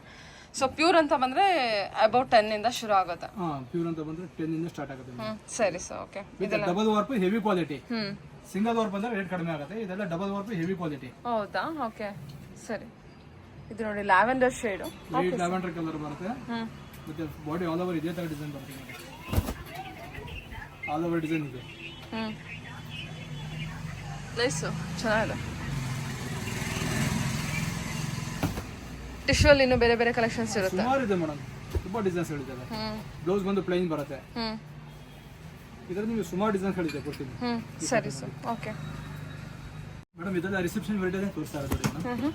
ಸೊ ಪ್ಯೂರ್ ಅಂತ ಬಂದರೆ ಅಬೌಟ್ 10 ಇಂದ ಶುರು ಆಗುತ್ತೆ. ಪ್ಯೂರ್ ಅಂತ ಬಂದರೆ 10 ಇಂದ ಸ್ಟಾರ್ಟ್ ಆಗುತ್ತೆ. ಸರಿ ಸರ್. ಓಕೆ ಇದೆಲ್ಲ double warp heavy quality. Single warp ಅಂದ್ರೆ ರೇಟ್ ಕಡಿಮೆ ಆಗುತ್ತೆ. ಇದೆಲ್ಲ ಡಬಲ್ ವಾರ್ಪ್ ಹೆವಿ ಕ್ವಾಲಿಟಿ. ಹೌದಾ? ಓಕೆ ಸರಿ. ಇದು ನೋಡಿ lavender shade. Light lavender colour ಬರುತ್ತೆ. ಮತ್ತೆ ಬಾಡಿ ಆಲ್ ಓವರ್ ಇದೇ ತರ ಡಿಸೈನ್ ಬರುತ್ತೆ. ಆಲ್ ಓವರ್ ಡಿಸೈನ್ ಇದೆ. ನೈಸ್ ಚೆನ್ನಾಗಿದೆ. ಟಿಶ್ಯೂ ಅಲ್ಲಿ ಇನ್ನೂ ಬೇರೆ ಬೇರೆ ಕಲೆಕ್ಷನ್ಸ್ ಇರುತ್ತೆ. ಸುಮಾರು ಇದೆ ಮೇಡಮ್. ತುಂಬಾ ಡಿಸೈನ್ಸ್ ಗಳಿದೆ. ಬ್ಲೌಸ್ ಬಂದು ಪ್ಲೈನ್ ಬರುತ್ತೆ. ಇದರಲ್ಲಿ ನಿಮಗೆ ಸುಮಾರು ಡಿಸೈನ್ಸ್ ಗಳಿದೆ ಕೊಡ್ತೀನಿ. ಸರಿ ಸರ್. ಓಕೆ ಮೇಡಮ್ ಇದೆಲ್ಲ ರಿಸೆಪ್ಷನ್ ವೆರೈಟಿ ತೋರಿಸ್ತಾ ಇರೋದು ಮೇಡಮ್.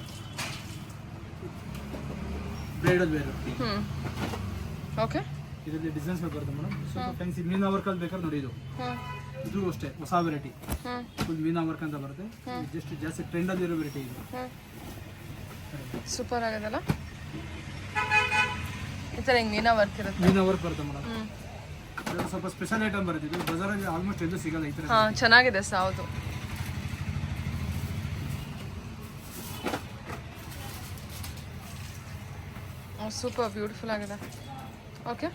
Bridal wear. ಓಕೆ ಇದರಲ್ಲಿ ಡಿಸೈನ್ಸ್ ಬರುತ್ತೆ ಮೇಡಮ್. ಸ್ವಲ್ಪ ಫ್ಯಾನ್ಸಿ ಮೀನಾ ವರ್ಕ್ ಅಲ್ಲಿ ಬೇಕಾದ್ರೆ ನೋಡಿ. ಇದು ಅಷ್ಟೇ ಹೊಸ ವೆರೈಟಿ. ಫುಲ್ ಮೀನಾ ವರ್ಕ್ ಅಂತ ಬರುತ್ತೆ. ಜಸ್ಟ್ ಜಾಸ್ತಿ ಟ್ರೆಂಡ್ ಅಲ್ಲಿ ಇರೋ ವೆರೈಟಿ ಇದು. ಸೂಪರ್ ಆಗಿದೆಲ್ಲ. ಈ ಥರ ಹಿಂಗೆ ಮೀನಾ ವರ್ಕ್ ಇರುತ್ತೆ. ಮೀನಾ ವರ್ಕ್ ಬರುತ್ತೆ ಮೇಡಮ್. ಸ್ವಲ್ಪ ಸ್ಪೆಷಲ್ ಐಟಮ್ ಬರುತ್ತೆ. ಇದು ಬಜಾರಲ್ಲಿ ಆಲ್ಮೋಸ್ಟ್ ಎಲ್ಲೂ ಸಿಗಲ್ಲ ಈ ಥರ. ಚೆನ್ನಾಗಿದೆ ಸರ್. ಹೌದು. ಸೂಪರ್ ಬ್ಯೂಟಿಫುಲ್ ಆಗಿದೆ. ಓಕೆ,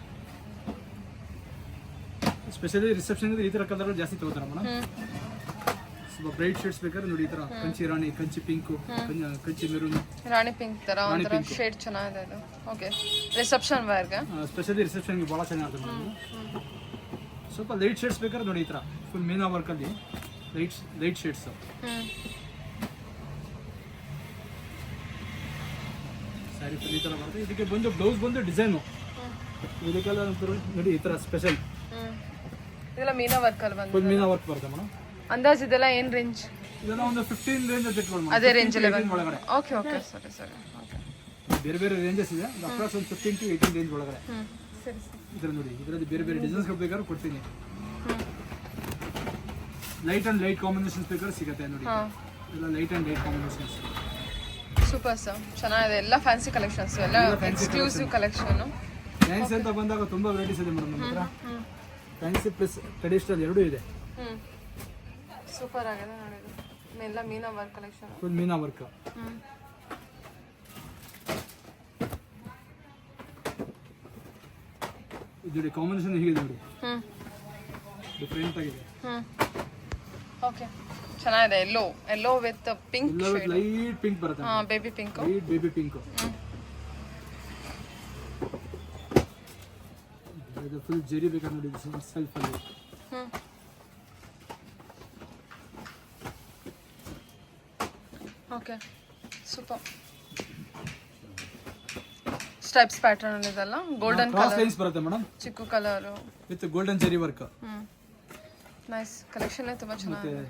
ಸ್ಪೆಷಲಿ ರಿಸೆಪ್ಷನ್ ಈ ತರ ಕಲರ್ ಜಾಸ್ತಿ ತಗೋತಾರೆ ಮೇಡಮ್. ಸ್ವಲ್ಪ ಬ್ರೈಟ್ ಶೇಡ್ಸ್ ಬೇಕಾದ್ರೆ ನೋಡಿ ಈ ತರ ಕಂಚಿ ರಾಣಿ, ಕಂಚಿ ಪಿಂಕು, ಕಂಚಿ ಮೆರೂನ್, ರಾಣಿ ಪಿಂಕ್ ತರ ಒಂಥರ ಶೇಡ್ ಚೆನ್ನಾಗಿದೆ ಇದು. ಓಕೆ, ರಿಸೆಪ್ಷನ್ ವೇರ್ಗೆ ಸ್ಪೆಷಲಿ ರಿಸೆಪ್ಷನ್ಗೆ ಭಾಳ ಚೆನ್ನಾಗಿದೆ ಮೇಡಮ್. ಸ್ವಲ್ಪ ಲೈಟ್ ಶೇಡ್ಸ್ ಬೇಕಾದ್ರೆ ನೋಡಿ ಈ ತರ ಫುಲ್ ಮೀನಾ ವರ್ಕಲ್ಲಿ ಲೈಟ್ ಶೇಡ್ಸ್. ಸ್ಯಾರಿ ಫುಲ್ ಈ ಥರ ಬರುತ್ತೆ. ಇದಕ್ಕೆ ಬಂದು ಬ್ಲೌಸ್ ಬಂದು ಡಿಸೈನು ಇದಕ್ಕೆಲ್ಲ ನೋಡಿ ಈ ಥರ ಸ್ಪೆಷಲ್ ಇದೆಲ್ಲ ಮೀನಾ ವರ್ಕ್ ಅಲ್ಲಿ ಬಂದು ಫುಲ್ ಮೀನಾ ವರ್ಕ್ ಬರುತ್ತೆ ಮೇಡಮ್. ಅಂದಾಜ್ ಇದೆಲ್ಲ ಏನ್ ರೇಂಜ್? ಇದೆಲ್ಲ ಒಂದು 15 ರೇಂಜ್ ಅಂತ ಇಟ್ಕೊಳ್ಳಿ ಅದೇ ರೇಂಜ್ ಅಲ್ಲಿ ಒಳಗಡೆ. ಓಕೆ ಓಕೆ, ಸರಿ ಸರಿ. ಓಕೆ, ಬೇರೆ ಬೇರೆ ರೇಂಜಸ್ ಇದೆ. ಅಪ್ರಾಕ್ಸ್ ಒಂದು 15 to 18 ರೇಂಜ್ ಒಳಗಡೆ. ಸರಿ ಸರಿ. ಇದರ ನೋಡಿ ಇದರಲ್ಲಿ ಬೇರೆ ಬೇರೆ ಡಿಸೈನ್ಸ್ ಬೇಕಾದ್ರೂ ಕೊಡ್ತೀನಿ. ಲೈಟ್ ಅಂಡ್ ಲೈಟ್ ಕಾಂಬಿನೇಷನ್ಸ್ ಬೇಕಾದ್ರೆ ಸಿಗುತ್ತೆ ನೋಡಿ. ಎಲ್ಲ light and light combinations. Super sir, ಚೆನ್ನಾಗಿದೆ. ಎಲ್ಲ ಫ್ಯಾನ್ಸಿ ಕಲೆಕ್ಷನ್ಸ್, ಎಲ್ಲ ಎಕ್ಸ್ಕ್ಲೂಸಿವ್ ಕಲೆಕ್ಷನ್. ಫ್ಯಾನ್ಸಿ ಅಂತ ಬಂದಾಗ ತುಂಬಾ ವೆರೈಟೀಸ್ ಇದೆ ಮೇಡಮ್ ನಮ್ಮ ಹತ್ರ. ಫ್ಯಾನ್ಸಿ ಪ್ಲಸ್ ಟ್ರೆಡಿಷನಲ್ ಎರಡೂ ಇದೆ. ಸೂಪರ್ ಆಗಿದೆ ನೋಡಿ. ಇದು ಎಲ್ಲ meena work collection, full meena work. ಇದು ಕಾಂಬಿನೇಷನ್ ಹೀಗಿದೆ ನೋಡಿ, ಡಿಫರೆಂಟ್ ಆಗಿದೆ. ಓಕೆ, ಚೆನ್ನಾಗಿದೆ. Yellow with pink shade, light pink ಬರುತ್ತೆ. Baby pink. Light baby pink. ಇದು ಫುಲ್ ಜರಿ ಬೇಕಾದ್ರೆ ನೋಡಿ ಸೆಲ್ಫ್ ಅಲ್ಲಿ. Okay, super. ಸ್ಟ್ರೈಪ್ಸ್ ಪ್ಯಾಟರ್ನ್ ಅಲ್ಲಿ ಇದೆಲ್ಲ ಗೋಲ್ಡನ್ ಕ್ರಾಸ್ ಲೈನ್ಸ್ ಬರುತ್ತೆ ಮೇಡಮ್, ಚಿಕ್ಕು colour with golden zari work. Nice collection, ತುಂಬಾ ಚೆನ್ನಾಗಿದೆ.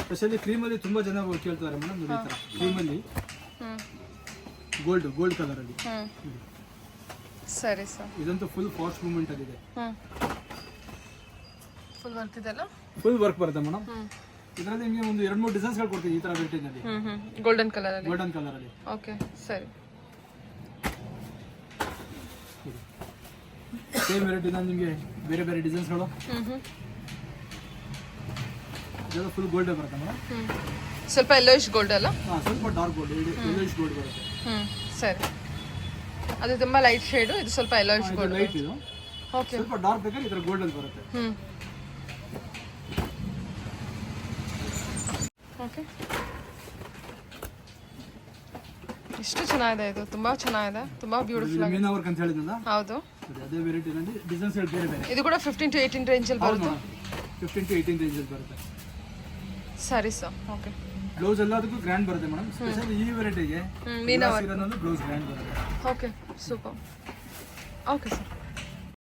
ಸ್ಪೆಷಲಿ ಕ್ರೀಮ್ ಅಲ್ಲಿ ತುಂಬಾ ಜನ ಕೇಳ್ತಾರೆ ಮೇಡಮ್. ನೋಡಿ ಈ ತರ ಕ್ರೀಮ್ ಅಲ್ಲಿ ಗೋಲ್ಡ್ ಕಲರ್ ಅಲ್ಲಿ. ಸರಿ ಸರ್. ಇದಂತೂ ಫುಲ್ ಫಾಸ್ಟ್ ಮೂವ್ಮೆಂಟ್ ಅಲ್ಲಿ ಇದೆ. ಫುಲ್ ವರ್ಕ್ ಇದೆಲ್ಲ ಫುಲ್ ವರ್ಕ್ ಬರುತ್ತೆ ಮೇಡಮ್. ಇದರಲ್ಲಿ ನಿಮಗೆ ಒಂದು 2-3 ಡಿಸೈನ್ಸ್ ಗಳು ಕೊಡ್ತೀವಿ ಈ ತರ ವೆರೈಟಿ ನಲ್ಲಿ. ಗೋಲ್ಡನ್ ಕಲರ್ ಅಲ್ಲಿ. ಗೋಲ್ಡನ್ ಕಲರ್ ಅಲ್ಲಿ. ಓಕೆ, ಸರಿ. ಸೇಮ್ ವೆರೈಟಿ ನಿಮಗೆ ಬೇರೆ ಬೇರೆ ಡಿಸೈನ್ಸ್ ಗಳು. ಇದೆಲ್ಲ ಫುಲ್ ಗೋಲ್ಡ್ ಬರುತ್ತೆ ಮೇಡಮ್. ಸ್ವಲ್ಪ ಯೆಲ್ಲೋಯಿಶ್ ಗೋಲ್ಡ್ ಅಲ್ಲ? ಸ್ವಲ್ಪ ಡಾರ್ಕ್ ಗೋಲ್ಡ್, ಯೆಲ್ಲೋಯಿಶ್ ಗೋಲ್ಡ್ ಬರುತ್ತೆ. ಸರಿ. ಅದು ತುಂಬಾ ಲೈಟ್ ಶೇಡ್, ಇದು ಸ್ವಲ್ಪ ಯೆಲ್ಲೋಯಿಶ್ ಗೋಲ್ಡ್. ಲೈಟ್ ಇದು. ಓಕೆ, ಸ್ವಲ್ಪ ಡಾರ್ಕ್ ಬೇಕಾದ್ರೆ ಇದರ ಗೋಲ್ಡ್ ಅಲ್ಲಿ ಬರುತ್ತೆ. ಓಕೆ, ಇಷ್ಟು ಚೆನ್ನಾಗಿದೆ. ಇದು ತುಂಬಾ ಚೆನ್ನಾಗಿದೆ, ತುಂಬಾ ಬ್ಯೂಟಿಫುಲ್ ಆಗಿದೆ. ಮೀನಾ ವರ್ಕ್ ಅಂತ ಹೇಳಿದ್ನಲ್ಲ, ಹೌದು. ಅದೇ ವೆರೈಟಿ ನಲ್ಲಿ ಡಿಸೈನ್ಸ್ ಬೇರೆ ಬೇರೆ. ಇದು ಕೂಡ 15 to 18 ರೇಂಜ್ ಅಲ್ಲಿ ಬರುತ್ತೆ. 15 to 18 ರೇಂಜ್ ಅಲ್ಲಿ ಬರುತ್ತೆ. ಸರಿ ಸರ್. ಓಕೆ, ಬ್ಲೌಸ್ ಎಲ್ಲದಕ್ಕೂ ಗ್ರ್ಯಾಂಡ್ ಬರುತ್ತೆ ಮೇಡಮ್. ಸ್ಪೆಷಲಿ ಈ ವೆರೈಟಿಗೆ ಮೀನಾ ವರ್ಕ್ ಬ್ಲೌಸ್ ಗ್ರ್ಯಾಂಡ್ ಬರುತ್ತೆ. Okay, super. Okay sir.